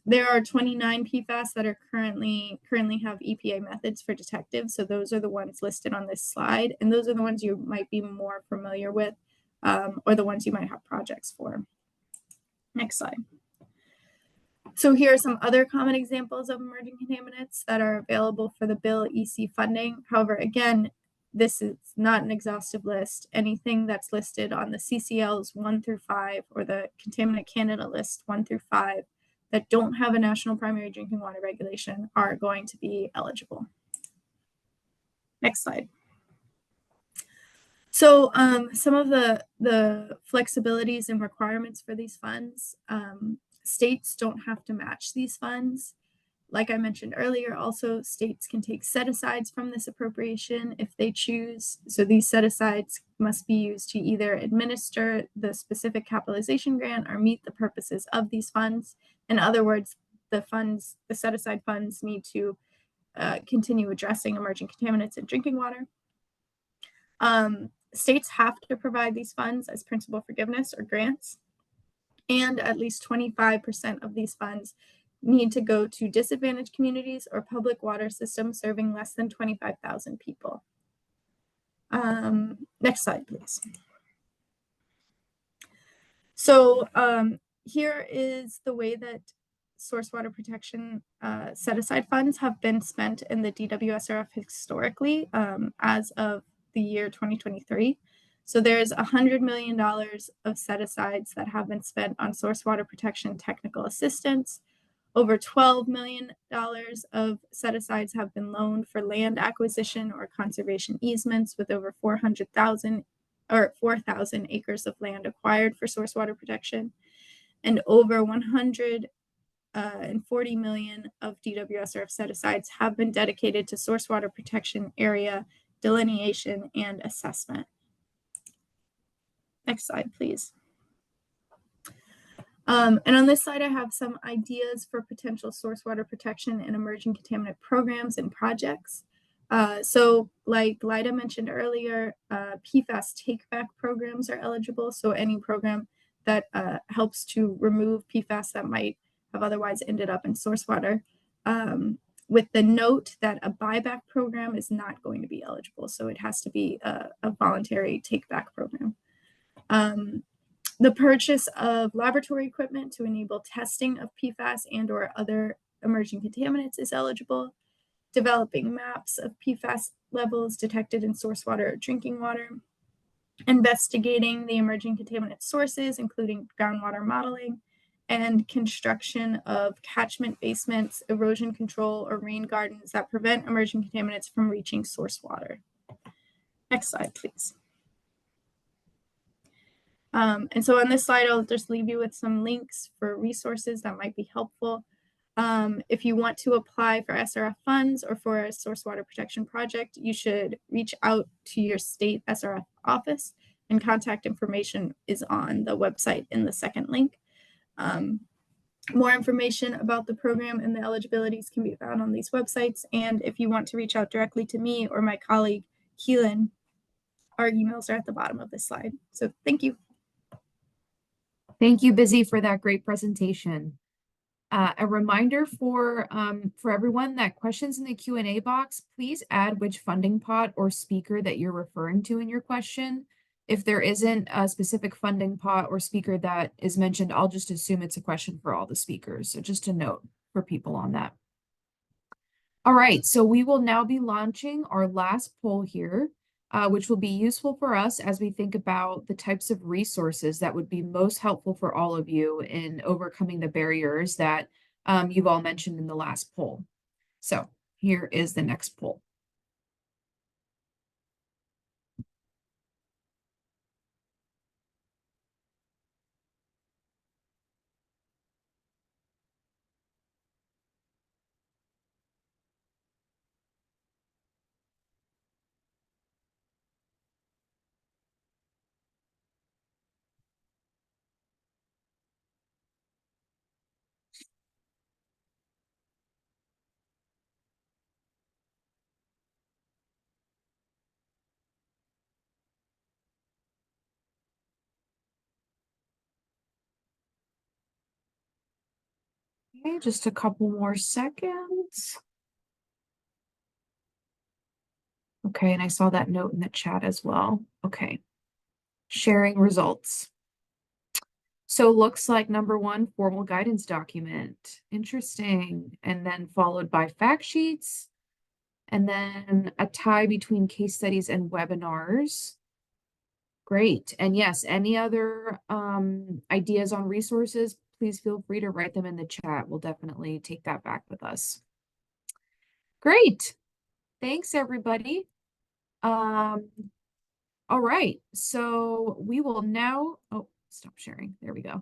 There are 29 PFAS that are currently have EPA methods for detectives, so those are the ones listed on this slide, and those are the ones you might be more familiar with, or the ones you might have projects for. Next slide. So here are some other common examples of emerging contaminants that are available for the BIL EC funding. However, again, this is not an exhaustive list. Anything that's listed on the CCLs 1 through 5 or the contaminant candidate list 1 through 5 that don't have a national primary drinking water regulation are going to be eligible. Next slide. So some of the flexibilities and requirements for these funds, states don't have to match these funds. Like I mentioned earlier, also states can take set-asides from this appropriation if they choose. So these set-asides must be used to either administer the specific capitalization grant or meet the purposes of these funds. In other words, the set-aside funds need to continue addressing emerging contaminants in drinking water. States have to provide these funds as principal forgiveness or grants. And at least 25% of these funds need to go to disadvantaged communities or public water systems serving less than 25,000 people. Next slide, please. So here is the way that source water protection set-aside funds have been spent in the DWSRF historically as of the year 2023. So there's $100 million of set-asides that have been spent on source water protection technical assistance. Over $12 million of set-asides have been loaned for land acquisition or conservation easements, with over 400,000 or 4,000 acres of land acquired for source water protection, and over 140 million of DWSRF set-asides have been dedicated to source water protection area delineation and assessment. Next slide, please. And on this slide, I have some ideas for potential source water protection and emerging contaminant programs and projects. So like Lyda mentioned earlier, PFAS take-back programs are eligible. So any program that helps to remove PFAS that might have otherwise ended up in source water, with the note that a buyback program is not going to be eligible. So it has to be a voluntary take-back program. The purchase of laboratory equipment to enable testing of PFAS and or other emerging contaminants is eligible. Developing maps of PFAS levels detected in source water or drinking water. Investigating the emerging contaminant sources, including groundwater modeling, and construction of catchment basements, erosion control, or rain gardens that prevent emerging contaminants from reaching source water. Next slide, please. And so on this slide, I'll just leave you with some links for resources that might be helpful. If you want to apply for SRF funds or for a source water protection project, you should reach out to your state SRF office, and contact information is on the website in the second link. More information about the program and the eligibilities can be found on these websites. And if you want to reach out directly to me or my colleague, Keelan, our emails are at the bottom of this slide. So thank you. Thank you, Busy, for that great presentation. A reminder for everyone that questions in the Q&A box, please add which funding pot or speaker that you're referring to in your question. If there isn't a specific funding pot or speaker that is mentioned, I'll just assume it's a question for all the speakers. So just a note for people on that. All right, so we will now be launching our last poll here, which will be useful for us as we think about the types of resources that would be most helpful for all of you in overcoming the barriers that you've all mentioned in the last poll. So here is the next poll. Okay, just a couple more seconds. Okay, and I saw that note in the chat as well. Okay, sharing results. So looks like number one, formal guidance document. Interesting. And then followed by fact sheets. And then a tie between case studies and webinars. Great. And yes, any other ideas on resources, please feel free to write them in the chat. We'll definitely take that back with us. Great. Thanks, everybody. All right. So we will now, oh, stop sharing. There we go.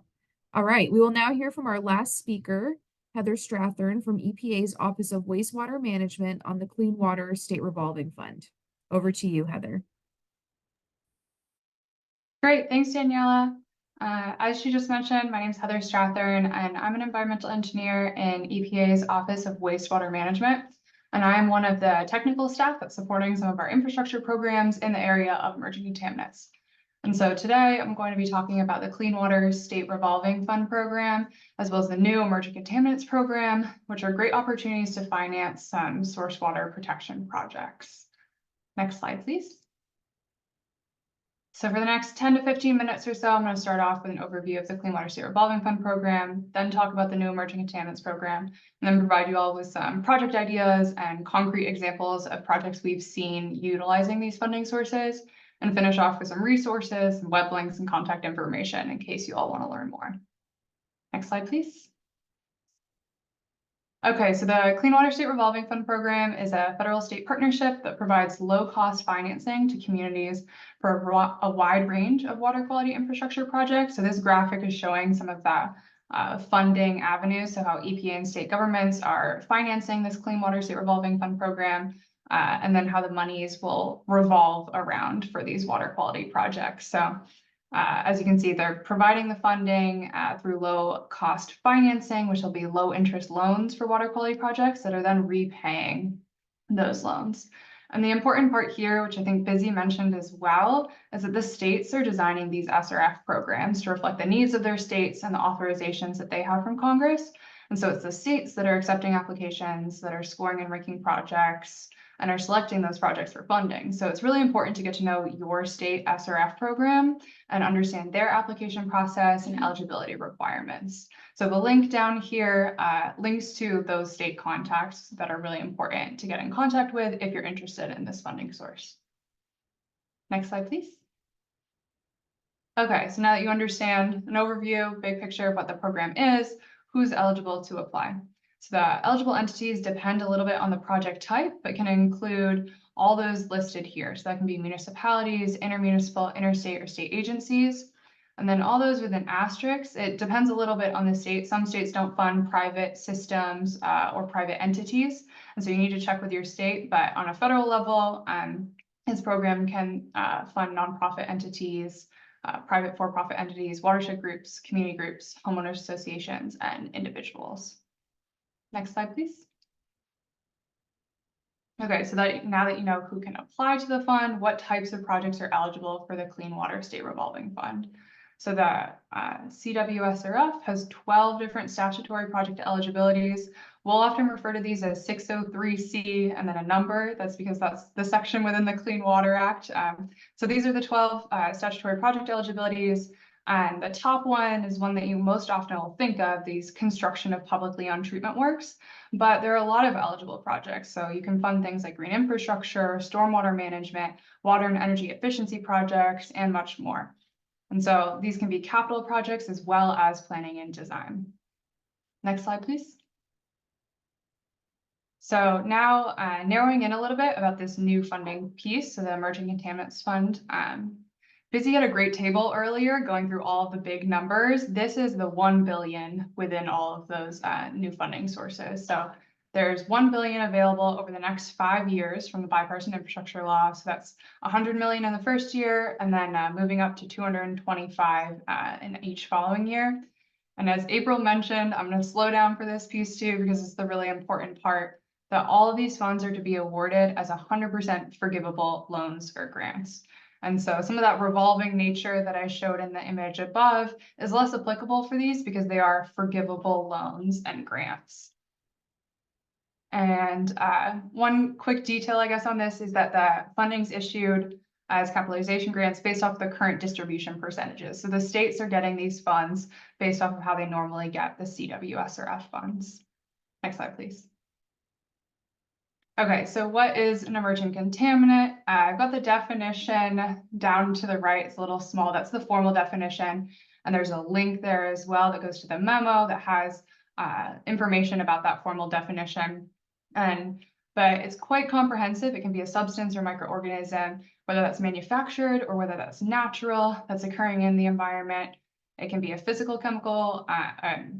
All right. We will now hear from our last speaker, Heather Strathern from EPA's Office of Wastewater Management on the Clean Water State Revolving Fund. Over to you, Heather. Great, thanks, Daniela. As she just mentioned, my name is Heather Strathern, and I'm an environmental engineer in EPA's Office of Wastewater Management. And I'm one of the technical staff that's supporting some of our infrastructure programs in the area of emerging contaminants. And so today I'm going to be talking about the Clean Water State Revolving Fund program, as well as the new Emerging Contaminants program, which are great opportunities to finance some source water protection projects. Next slide, please. So for the next 10 to 15 minutes or so, I'm going to start off with an overview of the Clean Water State Revolving Fund program, then talk about the new Emerging Contaminants program, and then provide you all with some project ideas and concrete examples of projects we've seen utilizing these funding sources, and finish off with some resources, some web links, and contact information in case you all want to learn more. Next slide, please. Okay, so the Clean Water State Revolving Fund program is a federal-state partnership that provides low-cost financing to communities for a wide range of water quality infrastructure projects. So this graphic is showing some of the funding avenues, so how EPA and state governments are financing this Clean Water State Revolving Fund program, and then how the monies will revolve around for these water quality projects. So as you can see, they're providing the funding through low-cost financing, which will be low-interest loans for water quality projects that are then repaying those loans. And the important part here, which I think Busy mentioned as well, is that the states are designing these SRF programs to reflect the needs of their states and the authorizations that they have from Congress. And so it's the states that are accepting applications, that are scoring and ranking projects, and are selecting those projects for funding. So it's really important to get to know your state SRF program and understand their application process and eligibility requirements. So the link down here links to those state contacts that are really important to get in contact with if you're interested in this funding source. Next slide, please. Okay, so now that you understand an overview, big picture of what the program is, who's eligible to apply. So the eligible entities depend a little bit on the project type, but can include all those listed here. So that can be municipalities, intermunicipal, interstate, or state agencies. And then all those with an asterisk, it depends a little bit on the state. Some states don't fund private systems or private entities. And so you need to check with your state, but on a federal level, this program can fund nonprofit entities, private for-profit entities, watershed groups, community groups, homeowners associations, and individuals. Next slide, please. Okay, so now that you know who can apply to the fund, what types of projects are eligible for the Clean Water State Revolving Fund. So the CWSRF has 12 different statutory project eligibilities. We'll often refer to these as 603C and then a number. That's because that's the section within the Clean Water Act. So these are the 12 statutory project eligibilities. And the top one is one that you most often will think of, these construction of publicly owned treatment works. But there are a lot of eligible projects. So you can fund things like green infrastructure, stormwater management, water and energy efficiency projects, and much more. And so these can be capital projects as well as planning and design. Next slide, please. So now narrowing in a little bit about this new funding piece, so the Emerging Contaminants Fund. Busy had a great table earlier going through all of the big numbers. This is the 1 billion within all of those new funding sources. So there's 1 billion available over the next 5 years from the Bipartisan Infrastructure Law. So that's 100 million in the first year, and then moving up to 225 in each following year. And as April mentioned, I'm going to slow down for this piece too, because it's the really important part, that all of these funds are to be awarded as 100% forgivable loans or grants. And so some of that revolving nature that I showed in the image above is less applicable for these because they are forgivable loans and grants. And one quick detail, I guess, on this is that the funding's issued as capitalization grants based off the current distribution percentages. So the states are getting these funds based off of how they normally get the CWSRF funds. Next slide, please. Okay, so what is an emerging contaminant? I've got the definition down to the right. It's a little small. That's the formal definition. And there's a link there as well that goes to the memo that has information about that formal definition. But it's quite comprehensive. It can be a substance or microorganism, whether that's manufactured or whether that's natural, that's occurring in the environment. It can be a physical chemical,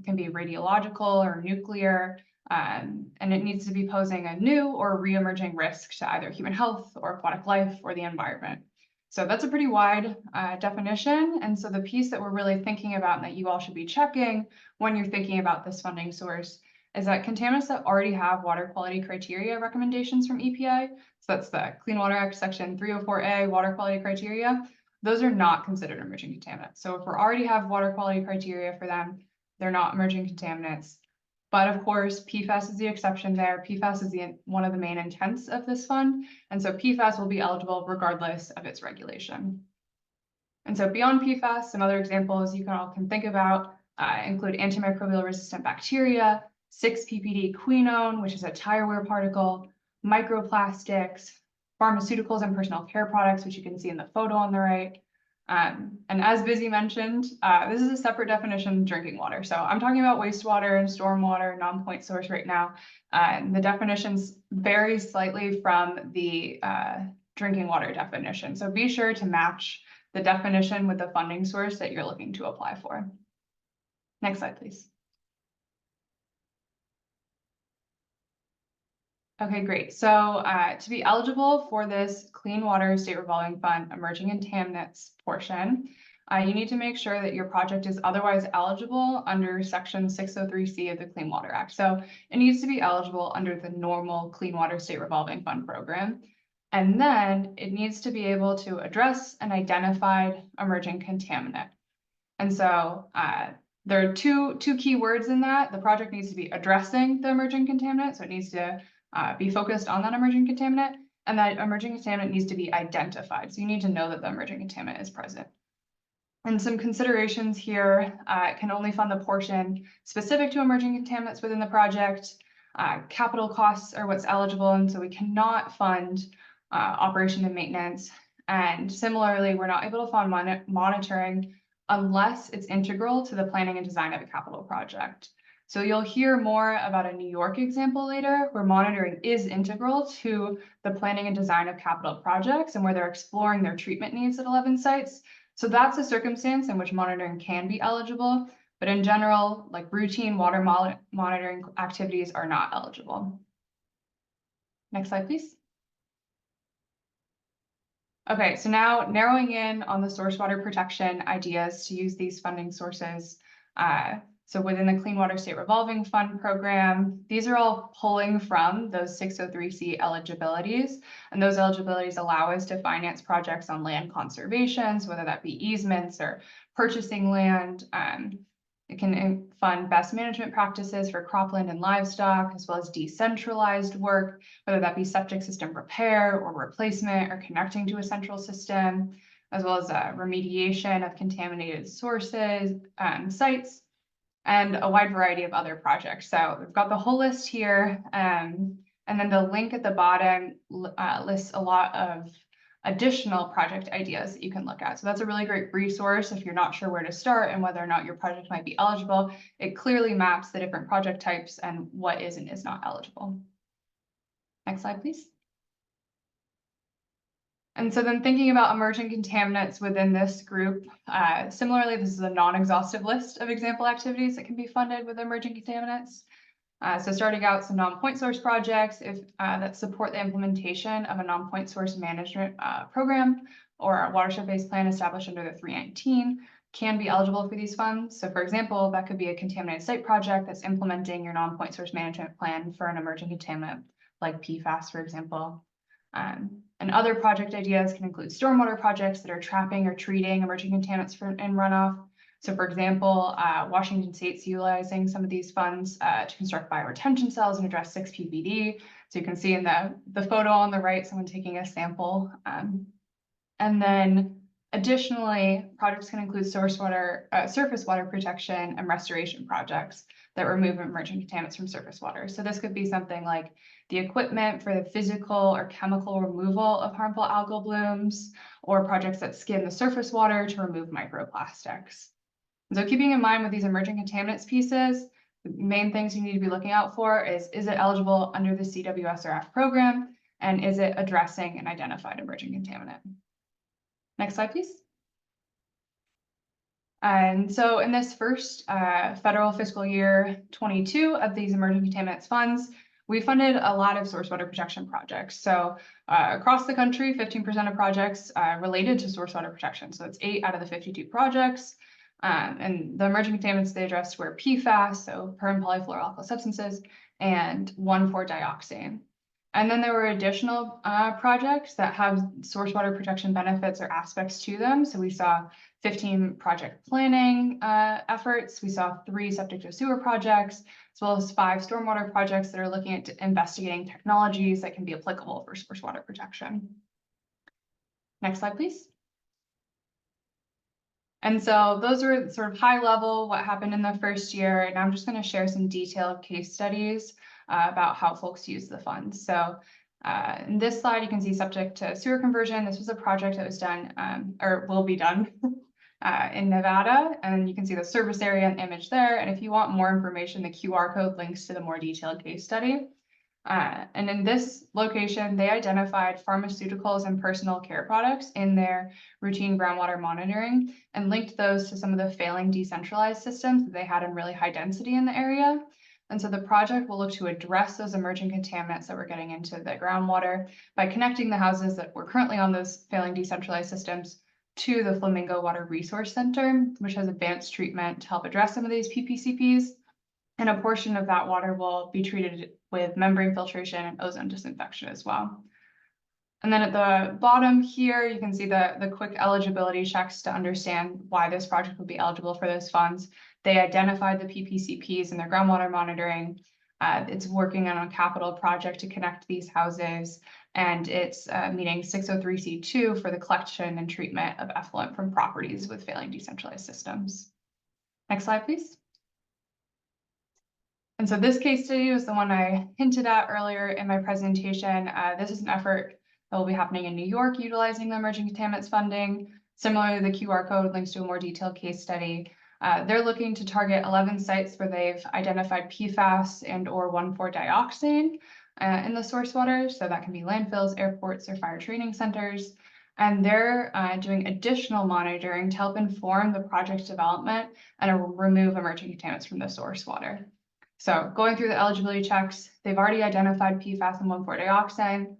can be radiological or nuclear. And it needs to be posing a new or re-emerging risk to either human health or aquatic life or the environment. So that's a pretty wide definition. And so the piece that we're really thinking about and that you all should be checking when you're thinking about this funding source is that contaminants that already have water quality criteria recommendations from EPA, so that's the Clean Water Act Section 304A water quality criteria, those are not considered emerging contaminants. So if we already have water quality criteria for them, they're not emerging contaminants. But of course, PFAS is the exception there. PFAS is one of the main intents of this fund. And so PFAS will be eligible regardless of its regulation. And so beyond PFAS, some other examples you all can think about include antimicrobial resistant bacteria, 6-ppd quinone, which is a tire wear particle, microplastics, pharmaceuticals and personal care products, which you can see in the photo on the right. And as Busy mentioned, this is a separate definition of drinking water. So I'm talking about wastewater and stormwater, non-point source right now. And the definitions vary slightly from the drinking water definition. So be sure to match the definition with the funding source that you're looking to apply for. Next slide, please. Okay, great. So to be eligible for this Clean Water State Revolving Fund Emerging Contaminants portion, you need to make sure that your project is otherwise eligible under Section 603C of the Clean Water Act. So it needs to be eligible under the normal Clean Water State Revolving Fund program. And then it needs to be able to address an identified emerging contaminant. And so there are two key words in that. The project needs to be addressing the emerging contaminant. So it needs to be focused on that emerging contaminant, and that emerging contaminant needs to be identified. So you need to know that the emerging contaminant is present. And some considerations here, can only fund the portion specific to emerging contaminants within the project. Capital costs are what's eligible, and so we cannot fund operation and maintenance. And similarly, we're not able to fund monitoring unless it's integral to the planning and design of a capital project. So you'll hear more about a New York example later, where monitoring is integral to the planning and design of capital projects and where they're exploring their treatment needs at 11 sites. So that's a circumstance in which monitoring can be eligible, but in general, like routine water monitoring activities are not eligible. Next slide, please. Okay, so now narrowing in on the source water protection ideas to use these funding sources. So within the Clean Water State Revolving Fund program, these are all pulling from those 603C eligibilities. And those eligibilities allow us to finance projects on land conservations, whether that be easements or purchasing land. It can fund best management practices for cropland and livestock, as well as decentralized work, whether that be septic system repair or replacement or connecting to a central system, as well as remediation of contaminated sources, sites, and a wide variety of other projects. So we've got the whole list here, and then the link at the bottom lists a lot of additional project ideas that you can look at. So that's a really great resource if you're not sure where to start and whether or not your project might be eligible. It clearly maps the different project types and what is and is not eligible. Next slide, please. And so then thinking about emerging contaminants within this group, similarly, this is a non-exhaustive list of example activities that can be funded with emerging contaminants. So starting out, some non-point source projects that support the implementation of a non-point source management program or a watershed-based plan established under the 319 can be eligible for these funds. So for example, that could be a contaminated site project that's implementing your non-point source management plan for an emerging contaminant like PFAS, for example. And other project ideas can include stormwater projects that are trapping or treating emerging contaminants in runoff. So for example, Washington State's utilizing some of these funds to construct bioretention cells and address 6-ppd. So you can see in the photo on the right, someone taking a sample. And then additionally, projects can include surface water protection and restoration projects that remove emerging contaminants from surface water. So this could be something like the equipment for the physical or chemical removal of harmful algal blooms, or projects that skim the surface water to remove microplastics. So keeping in mind with these emerging contaminants pieces, the main things you need to be looking out for is it eligible under the CWSRF program, and is it addressing an identified emerging contaminant? Next slide, please. And so in this first federal fiscal year 22 of these emerging contaminants funds, we funded a lot of source water protection projects. So across the country, 15% of projects related to source water protection. So it's 8 out of the 52 projects. And the emerging contaminants they addressed were PFAS, so per and polyfluoroalkyl substances, and 1,4-dioxane. And then there were additional projects that have source water protection benefits or aspects to them. So we saw 15 project planning efforts. We saw 3 septic to sewer projects, as well as 5 stormwater projects that are looking at investigating technologies that can be applicable for source water protection. Next slide, please. And so those are sort of high level what happened in the first year. And I'm just going to share some detailed case studies about how folks use the funds. So in this slide, you can see subject to sewer conversion. This was a project that was done or will be done in Nevada. And you can see the service area and image there. And if you want more information, the QR code links to the more detailed case study. And in this location, they identified pharmaceuticals and personal care products in their routine groundwater monitoring and linked those to some of the failing decentralized systems that they had in really high density in the area. And so the project will look to address those emerging contaminants that we're getting into the groundwater by connecting the houses that were currently on those failing decentralized systems to the Flamingo Water Resource Center, which has advanced treatment to help address some of these PPCPs. And a portion of that water will be treated with membrane filtration and ozone disinfection as well. And then at the bottom here, you can see the quick eligibility checks to understand why this project would be eligible for those funds. They identified the PPCPs in their groundwater monitoring. It's working on a capital project to connect these houses, and it's meeting 603C2 for the collection and treatment of effluent from properties with failing decentralized systems. Next slide, please. And so this case study was the one I hinted at earlier in my presentation. This is an effort that will be happening in New York utilizing the emerging contaminants funding. Similarly, the QR code links to a more detailed case study. They're looking to target 11 sites where they've identified PFAS and or 1,4-dioxane in the source water. So that can be landfills, airports, or fire training centers. And they're doing additional monitoring to help inform the project development and remove emerging contaminants from the source water. So going through the eligibility checks, they've already identified PFAS and 1,4-dioxane.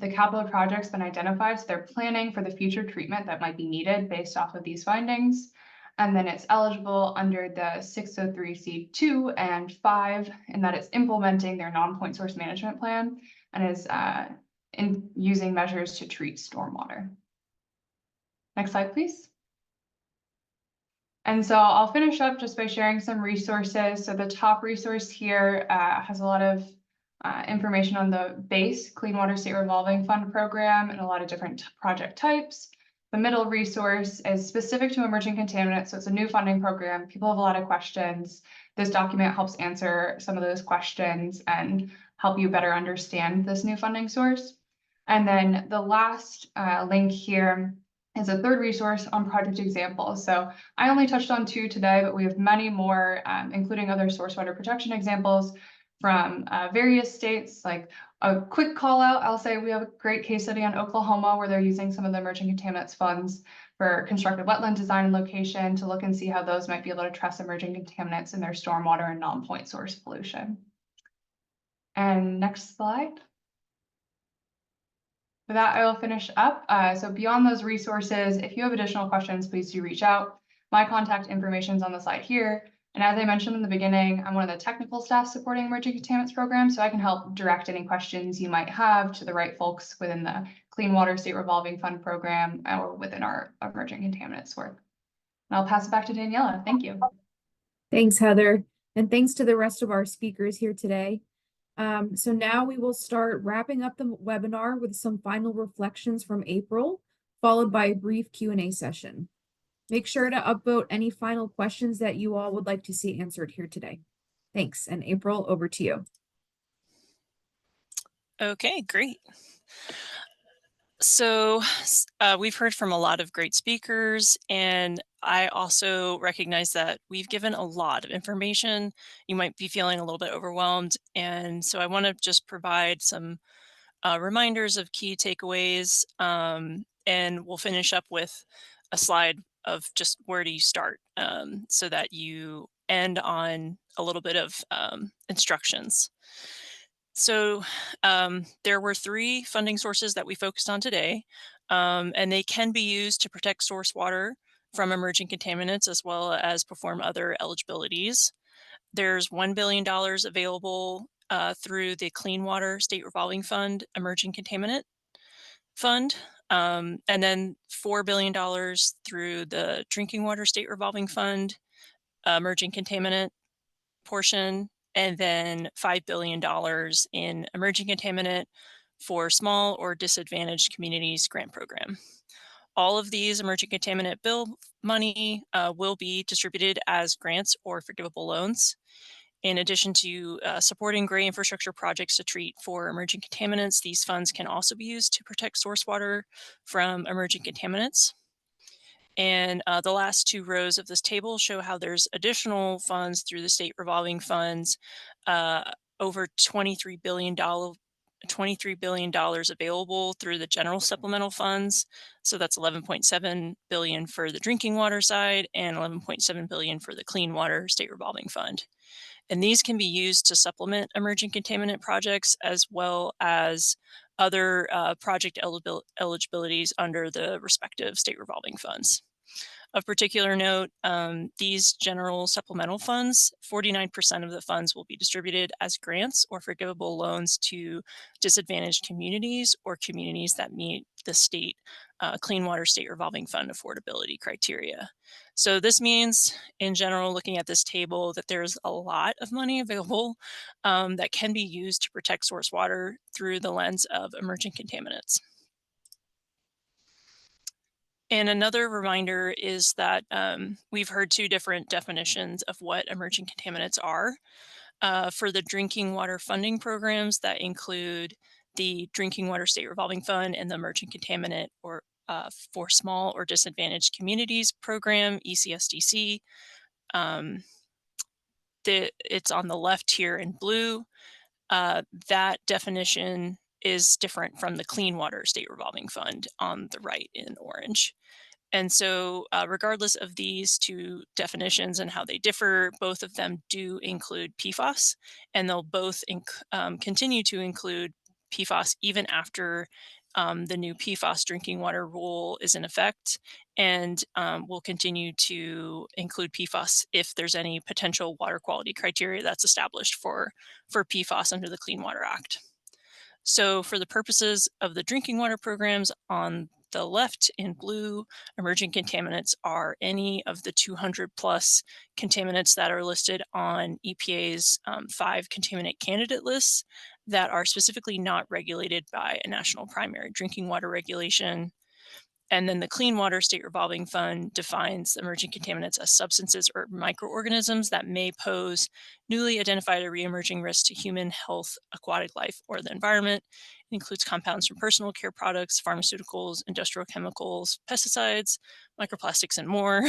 The capital project's been identified, so they're planning for the future treatment that might be needed based off of these findings. And then it's eligible under the 603C2 and 5, in that it's implementing their non-point source management plan and is using measures to treat stormwater. Next slide, please. And so I'll finish up just by sharing some resources. So the top resource here has a lot of information on the base Clean Water State Revolving Fund program and a lot of different project types. The middle resource is specific to emerging contaminants. So it's a new funding program. People have a lot of questions. This document helps answer some of those questions and help you better understand this new funding source. And then the last link here is a third resource on project examples. So I only touched on 2 today, but we have many more, including other source water protection examples from various states. Like a quick call out, I'll say we have a great case study on Oklahoma where they're using some of the emerging contaminants funds for constructive wetland design and location to look and see how those might be able to address emerging contaminants in their stormwater and non-point source pollution. And next slide. With that, I will finish up. So beyond those resources, if you have additional questions, please do reach out. My contact information is on the slide here. And as I mentioned in the beginning, I'm one of the technical staff supporting emerging contaminants program, so I can help direct any questions you might have to the right folks within the Clean Water State Revolving Fund program or within our emerging contaminants work. And I'll pass it back to Daniela. Thank you. Thanks, Heather. And thanks to the rest of our speakers here today. So now we will start wrapping up the webinar with some final reflections from April, followed by a brief Q&A session. Make sure to upvote any final questions that you all would like to see answered here today. Thanks. And April, over to you. Okay, great. So we've heard from a lot of great speakers, and I also recognize that we've given a lot of information. You might be feeling a little bit overwhelmed, and so I want to just provide some reminders of key takeaways, and we'll finish up with a slide of just where do you start, so that you end on a little bit of instructions. So there were 3 funding sources that we focused on today, and they can be used to protect source water from emerging contaminants as well as perform other eligibilities. There's $1 billion available through the Clean Water State Revolving Fund Emerging Contaminant Fund, and then $4 billion through the Drinking Water State Revolving Fund Emerging Contaminant portion, and then $5 billion in emerging contaminant for small or disadvantaged communities grant program. All of these emerging contaminant bill money will be distributed as grants or forgivable loans. In addition to supporting gray infrastructure projects to treat for emerging contaminants, these funds can also be used to protect source water from emerging contaminants. And the last two rows of this table show how there's additional funds through the state revolving funds, over $23 billion available through the general supplemental funds. So that's 11.7 billion for the drinking water side and 11.7 billion for the clean water state revolving fund. And these can be used to supplement emerging contaminant projects as well as other project eligibilities under the respective state revolving funds. Of particular note, these general supplemental funds, 49% of the funds will be distributed as grants or forgivable loans to disadvantaged communities or communities that meet the state Clean Water State Revolving Fund affordability criteria. So this means, in general, looking at this table, that there's a lot of money available that can be used to protect source water through the lens of emerging contaminants. And another reminder is that we've heard two different definitions of what emerging contaminants are. For the drinking water funding programs that include the Drinking Water State Revolving Fund and the Emerging Contaminant or for Small or Disadvantaged Communities program, ECSDC. It's on the left here in blue. That definition is different from the Clean Water State Revolving Fund on the right in orange. And so regardless of these two definitions and how they differ, both of them do include PFAS, and they'll both continue to include PFAS even after the new PFAS drinking water rule is in effect, and will continue to include PFAS if there's any potential water quality criteria that's established for PFAS under the Clean Water Act. So for the purposes of the drinking water programs on the left in blue, emerging contaminants are any of the 200 plus contaminants that are listed on EPA's 5 contaminant candidate lists that are specifically not regulated by a national primary drinking water regulation. And then the Clean Water State Revolving Fund defines emerging contaminants as substances or microorganisms that may pose newly identified or reemerging risks to human health, aquatic life, or the environment. It includes compounds from personal care products, pharmaceuticals, industrial chemicals, pesticides, microplastics, and more.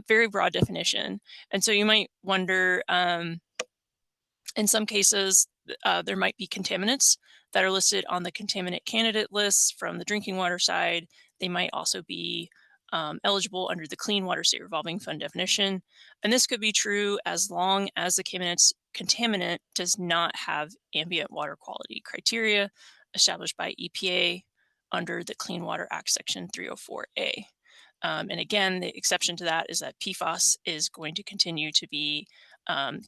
Very broad definition. And so you might wonder, in some cases, there might be contaminants that are listed on the contaminant candidate lists from the drinking water side. They might also be eligible under the Clean Water State Revolving Fund definition. And this could be true as long as the contaminant does not have ambient water quality criteria established by EPA under the Clean Water Act Section 304A. And again, the exception to that is that PFAS is going to continue to be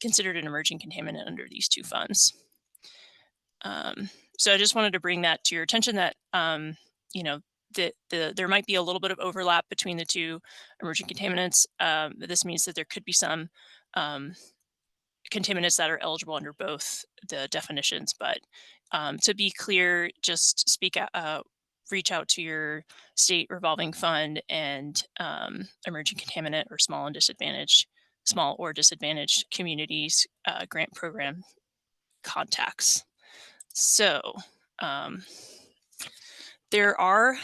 considered an emerging contaminant under these two funds. So I just wanted to bring that to your attention that, there might be a little bit of overlap between the two emerging contaminants. This means that there could be some contaminants that are eligible under both the definitions, but to be clear, just reach out to your state revolving fund and emerging contaminant or small or disadvantaged communities grant program contacts. So there are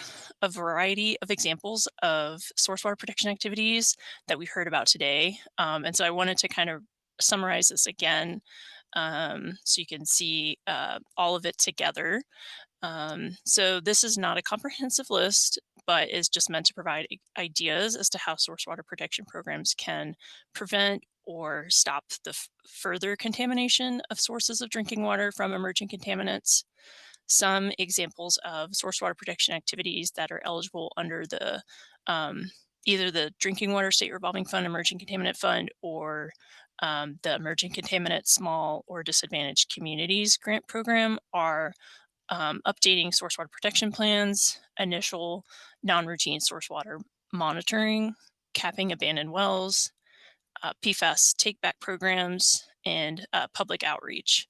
a variety of examples of source water protection activities that we heard about today. And so I wanted to kind of summarize this again so you can see all of it together. So this is not a comprehensive list, but is just meant to provide ideas as to how source water protection programs can prevent or stop the further contamination of sources of drinking water from emerging contaminants. Some examples of source water protection activities that are eligible under the either the Drinking Water State Revolving Fund Emerging Contaminant Fund or the Emerging Contaminant Small or Disadvantaged Communities Grant Program are updating source water protection plans, initial non-routine source water monitoring, capping abandoned wells, PFAS take-back programs, and public outreach.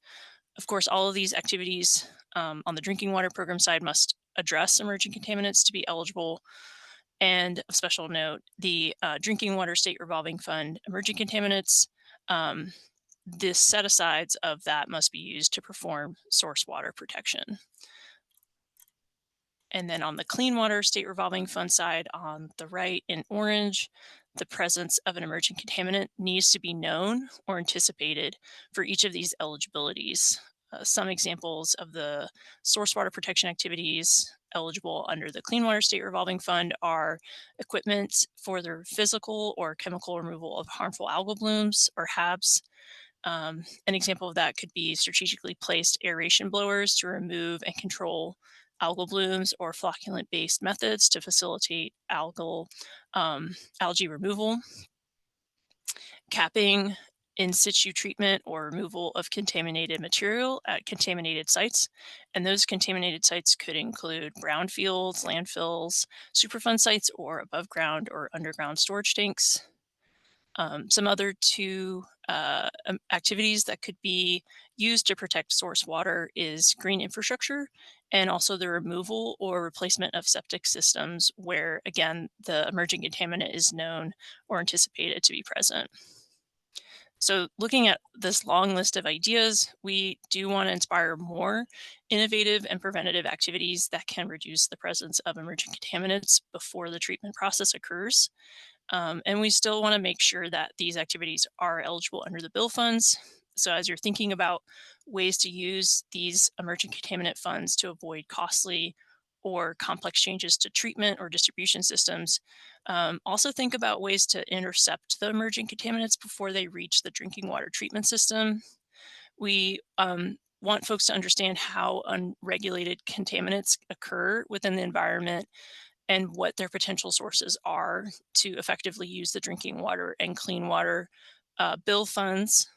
Of course, all of these activities on the drinking water program side must address emerging contaminants to be eligible. And of special note, the Drinking Water State Revolving Fund emerging contaminants, the set-asides of that must be used to perform source water protection. And then on the Clean Water State Revolving Fund side, on the right in orange, the presence of an emerging contaminant needs to be known or anticipated for each of these eligibilities. Some examples of the source water protection activities eligible under the Clean Water State Revolving Fund are equipment for the physical or chemical removal of harmful algal blooms or HABs. An example of that could be strategically placed aeration blowers to remove and control algal blooms, or flocculant-based methods to facilitate algae removal. Capping, in situ treatment or removal of contaminated material at contaminated sites. And those contaminated sites could include brownfields, landfills, Superfund sites, or above ground or underground storage tanks. Some other two activities that could be used to protect source water is green infrastructure, and also the removal or replacement of septic systems where, again, the emerging contaminant is known or anticipated to be present. So looking at this long list of ideas, we do want to inspire more innovative and preventative activities that can reduce the presence of emerging contaminants before the treatment process occurs. And we still want to make sure that these activities are eligible under the BIL funds. So as you're thinking about ways to use these emerging contaminant funds to avoid costly or complex changes to treatment or distribution systems, also think about ways to intercept the emerging contaminants before they reach the drinking water treatment system. We want folks to understand how unregulated contaminants occur within the environment and what their potential sources are to effectively use the drinking water and clean water BIL funds.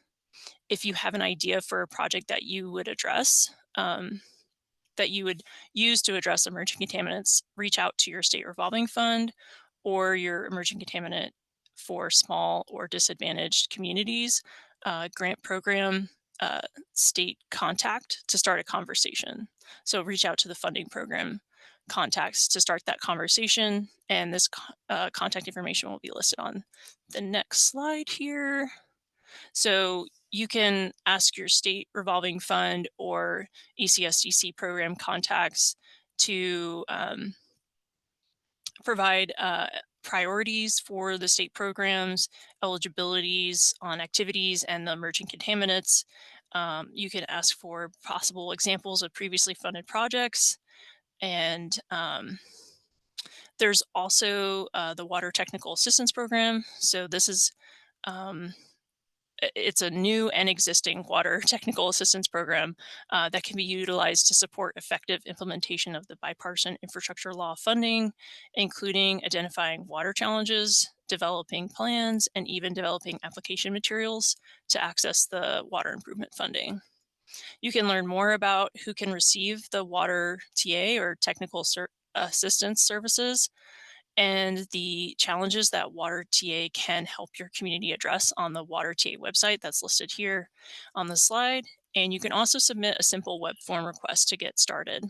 If you have an idea for a project that you would address, that you would use to address emerging contaminants, reach out to your state revolving fund or your emerging contaminant for small or disadvantaged communities grant program state contact to start a conversation. So reach out to the funding program contacts to start that conversation, and this contact information will be listed on the next slide here. So you can ask your state revolving fund or ECSDC program contacts to provide priorities for the state programs, eligibilities on activities, and the emerging contaminants. You can ask for possible examples of previously funded projects. And there's also the Water Technical Assistance Program. So this is, it's a new and existing water technical assistance program that can be utilized to support effective implementation of the Bipartisan Infrastructure Law funding, including identifying water challenges, developing plans, and even developing application materials to access the water improvement funding. You can learn more about who can receive the WaterTA or technical assistance services and the challenges that WaterTA can help your community address on the WaterTA website that's listed here on the slide. And you can also submit a simple web form request to get started.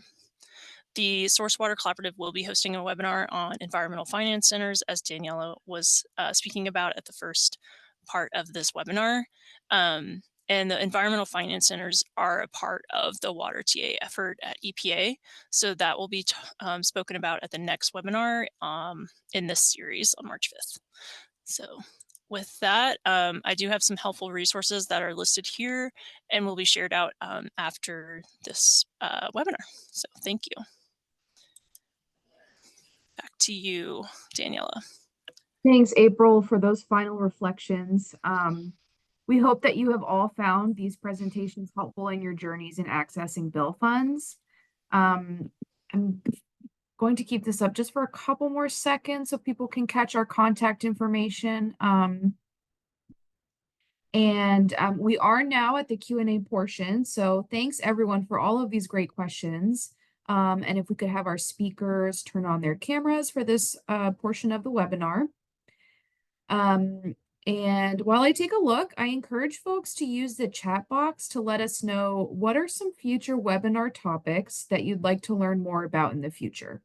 The Source Water Collaborative will be hosting a webinar on environmental finance centers, as Daniela was speaking about at the first part of this webinar. And the environmental finance centers are a part of the WaterTA effort at EPA. So that will be spoken about at the next webinar in this series on March 5th. So with that, I do have some helpful resources that are listed here and will be shared out after this webinar. So thank you. Back to you, Daniela. Thanks, April, for those final reflections. We hope that you have all found these presentations helpful in your journeys in accessing BIL funds. I'm going to keep this up just for a couple more seconds so people can catch our contact information. We are now at the Q&A portion. So thanks everyone for all of these great questions. And if we could have our speakers turn on their cameras for this portion of the webinar. And while I take a look, I encourage folks to use the chat box to let us know what are some future webinar topics that you'd like to learn more about in the future.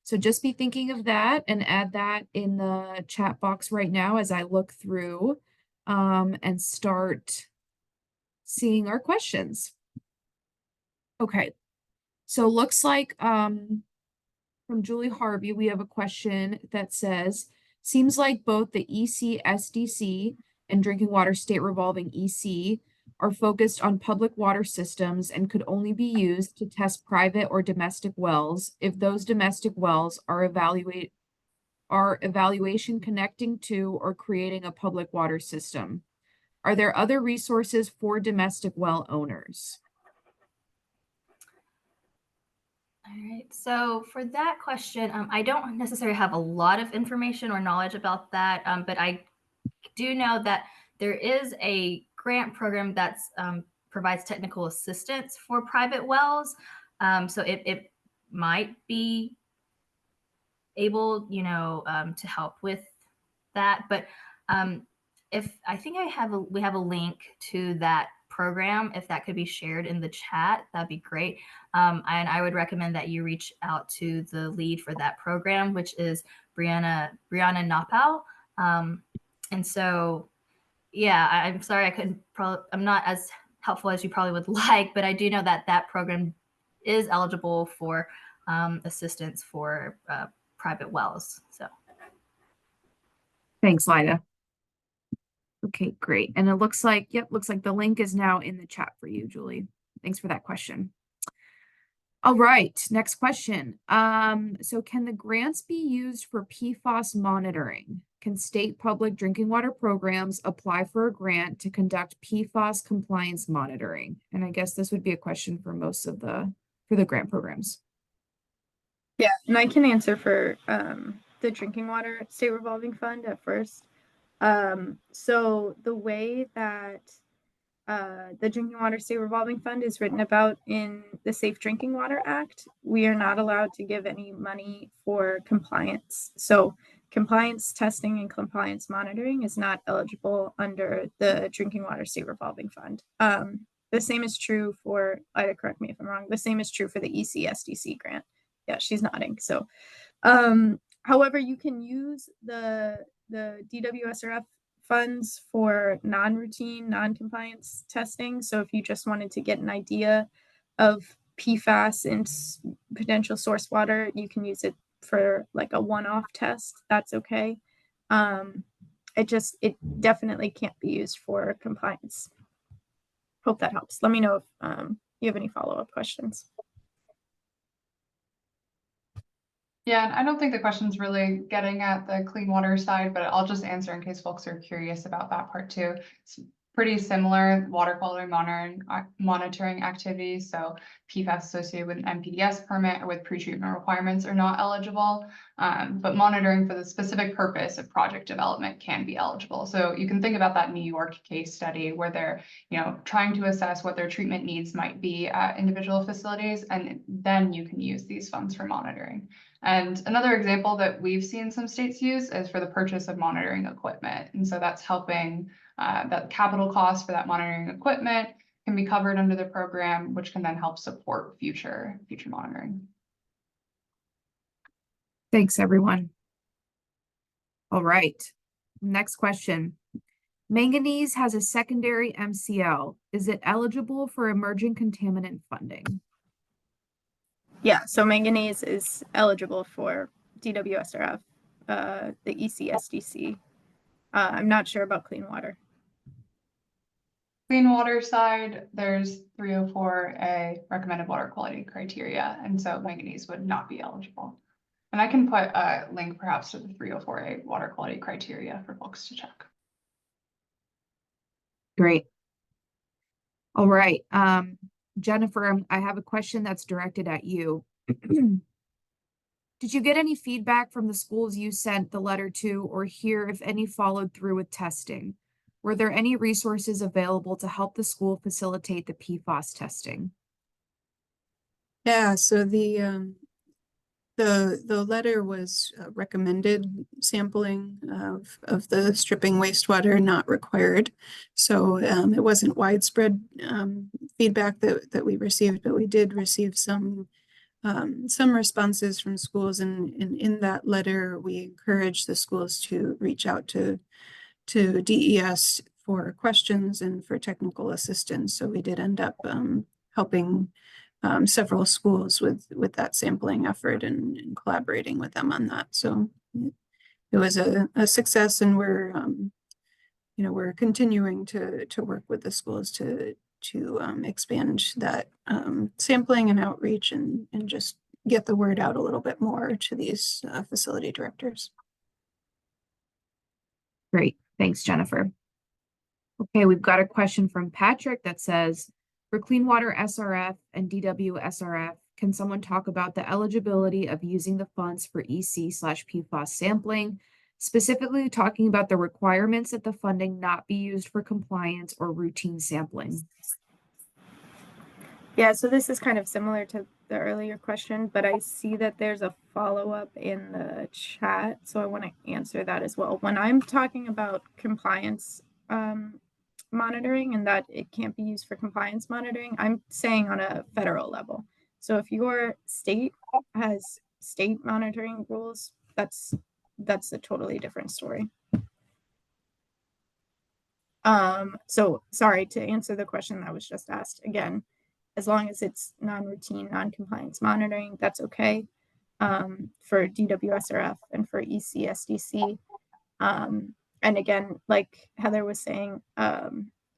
So just be thinking of that and add that in the chat box right now as I look through and start seeing our questions. Okay, so looks like from Julie Harvey, we have a question that says, seems like both the ECSDC and Drinking Water State Revolving EC are focused on public water systems and could only be used to test private or domestic wells if those domestic wells are evaluation connecting to or creating a public water system. Are there other resources for domestic well owners? All right, so for that question, I don't necessarily have a lot of information or knowledge about that, but I do know that there is a grant program that provides technical assistance for private wells. So it might be able, to help with that. But if I think we have a link to that program, if that could be shared in the chat, that'd be great. And I would recommend that you reach out to the lead for that program, which is Brianna Napau. And so, yeah, I'm sorry I'm not as helpful as you probably would like, but I do know that that program is eligible for assistance for private wells. So. Thanks, Lida. Okay, great. And it looks like, yep, looks like the link is now in the chat for you, Julie. Thanks for that question. All right, next question. So can the grants be used for PFAS monitoring? Can state public drinking water programs apply for a grant to conduct PFAS compliance monitoring? And I guess this would be a question for most of for the grant programs. Yeah, and I can answer for the Drinking Water State Revolving Fund at first. So the way that the Drinking Water State Revolving Fund is written about in the Safe Drinking Water Act, we are not allowed to give any money for compliance. So compliance testing and compliance monitoring is not eligible under the Drinking Water State Revolving Fund. The same is true for, Ida, correct me if I'm wrong, the same is true for the ECSDC grant. Yeah, she's nodding. So, however, you can use the DWSRF funds for non-routine, non-compliance testing. So if you just wanted to get an idea of PFAS and potential source water, you can use it for like a one-off test. That's okay. It definitely can't be used for compliance. Hope that helps. Let me know if you have any follow-up questions. Yeah, and I don't think the question's really getting at the clean water side, but I'll just answer in case folks are curious about that part too. It's pretty similar water quality monitoring activities. So PFAS associated with an NPDES permit or with pretreatment requirements are not eligible, but monitoring for the specific purpose of project development can be eligible. So you can think about that New York case study where they're, trying to assess what their treatment needs might be at individual facilities, and then you can use these funds for monitoring. And another example that we've seen some states use is for the purchase of monitoring equipment. And so that's helping that capital cost for that monitoring equipment can be covered under the program, which can then help support future monitoring. Thanks, everyone. All right, next question. Manganese has a secondary MCL. Is it eligible for emerging contaminant funding? Yeah, so manganese is eligible for DWSRF, the ECSDC. I'm not sure about clean water. Clean water side, there's 304A recommended water quality criteria, and so manganese would not be eligible. And I can put a link perhaps to the 304A water quality criteria for folks to check. Great. All right. Jennifer, I have a question that's directed at you. Did you get any feedback from the schools you sent the letter to, or hear if any followed through with testing? Were there any resources available to help the school facilitate the PFAS testing? Yeah, so the The letter was recommended sampling of the stripping wastewater, not required. So it wasn't widespread feedback that we received, but we did receive some responses from schools, and in that letter, we encouraged the schools to reach out to DES for questions and for technical assistance. So we did end up helping several schools with that sampling effort and collaborating with them on that. So it was a success, and we're continuing to work with the schools to expand that sampling and outreach and just get the word out a little bit more to these facility directors. Great. Thanks, Jennifer. Okay, we've got a question from Patrick that says, for Clean Water SRF and DW SRF, can someone talk about the eligibility of using the funds for EC/PFAS sampling, specifically talking about the requirements that the funding not be used for compliance or routine sampling? Yeah, so this is kind of similar to the earlier question, but I see that there's a follow-up in the chat, so I want to answer that as well. When I'm talking about compliance monitoring and that it can't be used for compliance monitoring, I'm saying on a federal level. So if your state has state monitoring rules, that's a totally different story. So sorry, to answer the question that was just asked again, as long as it's non-routine, non-compliance monitoring, that's okay for DWSRF and for ECSDC. And again, like Heather was saying,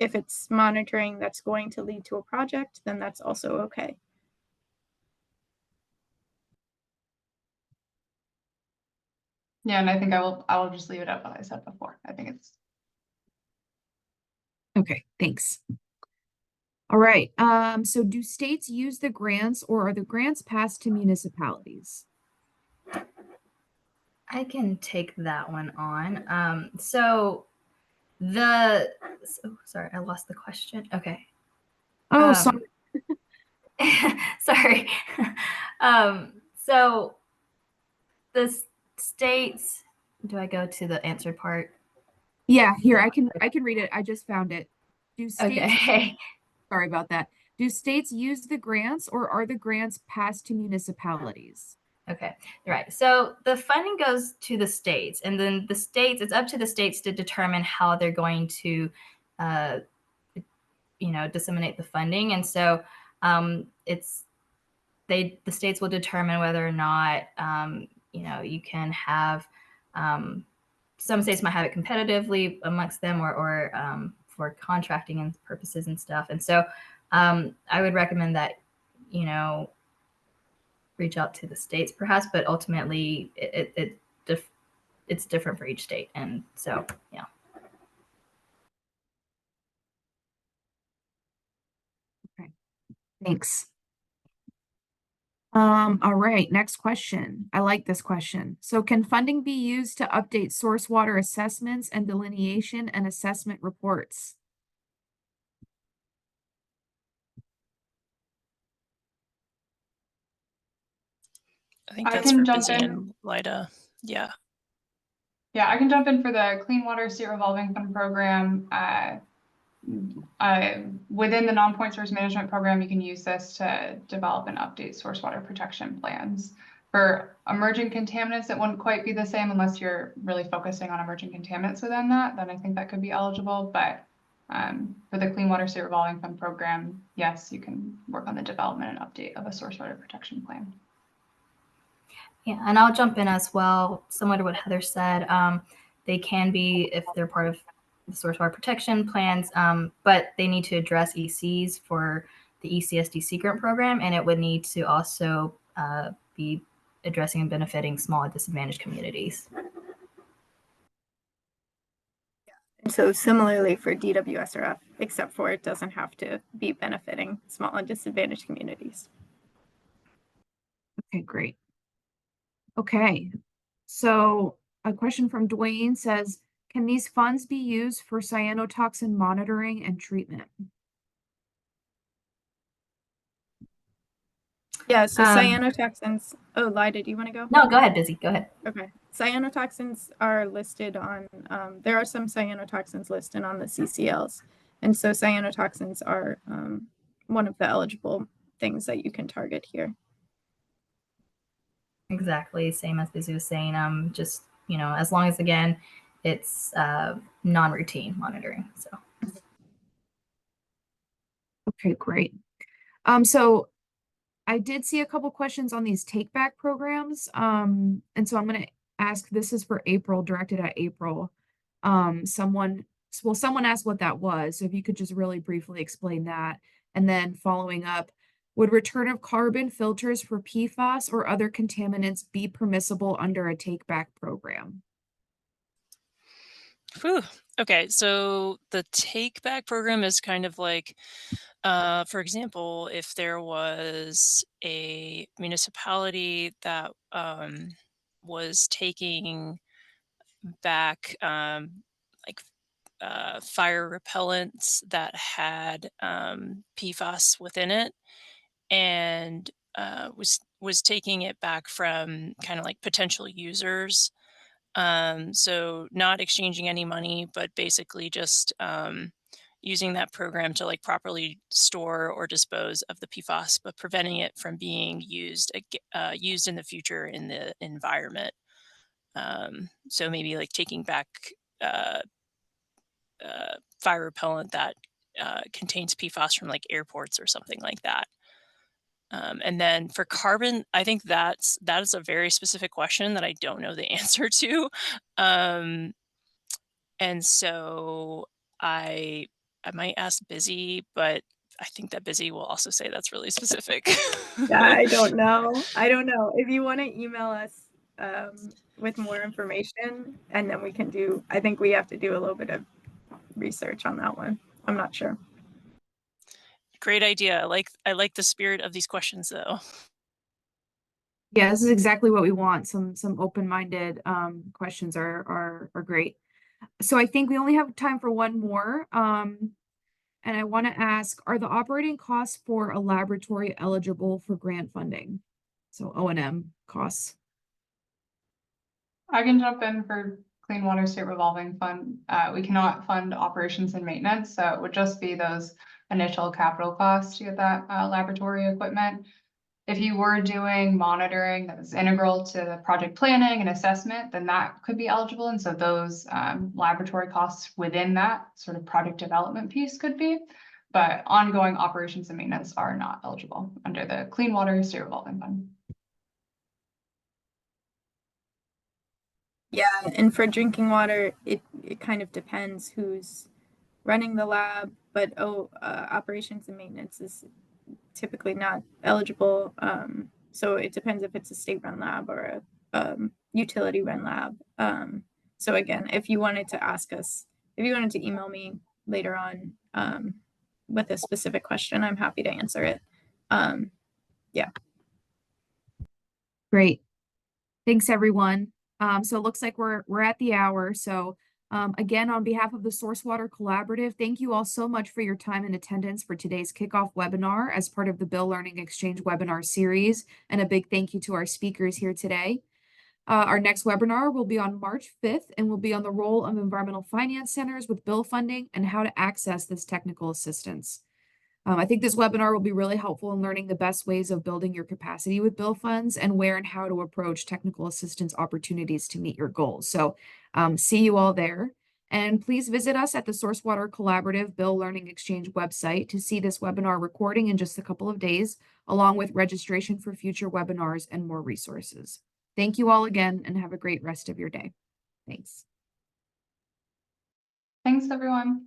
if it's monitoring that's going to lead to a project, then that's also okay. Yeah, and I think I will just leave it at what I said before. I think it's Okay, thanks. All right. So do states use the grants, or are the grants passed to municipalities? I can take that one on. Sorry, I lost the question. Okay. Oh, sorry. Sorry. So the states, do I go to the answered part? Yeah, here, I can read it. I just found it. Do states, Okay. sorry about that. Do states use the grants, or are the grants passed to municipalities? Okay, right. So the funding goes to the states, and then it's up to the states to determine how they're going to, disseminate the funding. And so the states will determine whether or not, you can have, some states might have it competitively amongst them or for contracting and purposes and stuff. And so I would recommend that, reach out to the states perhaps, but ultimately it's different for each state. And so, yeah. Okay, thanks. All right, next question. I like this question. So can funding be used to update source water assessments and delineation and assessment reports? I think I that's can for jump Busy in. and Lida. Yeah. Yeah, I can jump in for the Clean Water State Revolving Fund program. Within the non-point source management program, you can use this to develop and update source water protection plans. For emerging contaminants, it wouldn't quite be the same unless you're really focusing on emerging contaminants within that. Then I think that could be eligible. But for the Clean Water State Revolving Fund program, yes, you can work on the development and update of a source water protection plan. Yeah, and I'll jump in as well, similar to what Heather said. They can be, if they're part of the source water protection plans, but they need to address ECs for the ECSDC grant program, and it would need to also be addressing and benefiting small and disadvantaged communities. And so similarly for DWSRF, except for it doesn't have to be benefiting small and disadvantaged communities. Okay, great. Okay, so a question from Dwayne says, can these funds be used for cyanotoxin monitoring and treatment? Yeah, so Um, cyanotoxins. Oh, Lyda, do you want to go? No, go ahead, Busy. Go ahead. Okay. Cyanotoxins are listed on, there are some cyanotoxins listed on the CCLs. And so cyanotoxins are one of the eligible things that you can target here. Exactly, same as Busy was saying. Just, you know, as long as, again, it's non-routine monitoring. So Okay, great. So I did see a couple questions on these take back programs. And so I'm gonna ask, this is for April, directed at April. Someone asked what that was. So if you could just really briefly explain that. And then following up, would return of carbon filters for PFAS or other contaminants be permissible under a take back program? Whew. Okay, so the take back program is kind of like, for example, if there was a municipality that was taking back like fire repellents that had PFAS within it, and was taking it back from kind of like potential users. So not exchanging any money, but basically just using that program to like properly store or dispose of the PFAS, but preventing it from being used used in the future in the environment. So maybe like taking back uh, fire repellent that contains PFAS from like airports or something like that. And then for carbon, I think that is a very specific question that I don't know the answer to. And so I might ask Busy, but I think that Busy will also say that's really specific. Yeah, I don't know. I don't know. If you want to email us with more information, and then we can do, I think we have to do a little bit of research on that one. I'm not sure. Great idea. I like the spirit of these questions though. Yeah, this is exactly what we want. Some open-minded questions are great. So I think we only have time for one more. And I want to ask, are the operating costs for a laboratory eligible for grant funding? So O&M costs. I can jump in for Clean Water State Revolving Fund. We cannot fund operations and maintenance, so it would just be those initial capital costs to get that laboratory equipment. If you were doing monitoring that was integral to the project planning and assessment, then that could be eligible. And so those laboratory costs within that sort of project development piece could be, but ongoing operations and maintenance are not eligible under the Clean Water State Revolving Fund. Yeah, and for drinking water, it kind of depends who's running the lab, but operations and maintenance is typically not eligible. So it depends if it's a state-run lab or a utility-run lab. So again, if you wanted to ask us, if you wanted to email me later on with a specific question, I'm happy to answer it. Yeah. Great. Thanks, everyone. So it looks like we're at the hour. So again, on behalf of the Sourcewater Collaborative, thank you all so much for your time and attendance for today's kickoff webinar as part of the BIL Learning Exchange webinar series. And a big thank you to our speakers here today. Our next webinar will be on March 5th and will be on the role of environmental finance centers with BIL funding and how to access this technical assistance. I think this webinar will be really helpful in learning the best ways of building your capacity with BIL funds and where and how to approach technical assistance opportunities to meet your goals. So see you all there. And please visit us at the Sourcewater Collaborative BIL Learning Exchange website to see this webinar recording in just a couple of days, along with registration for future webinars and more resources. Thank you all again and have a great rest of your day. Thanks. Thanks, everyone.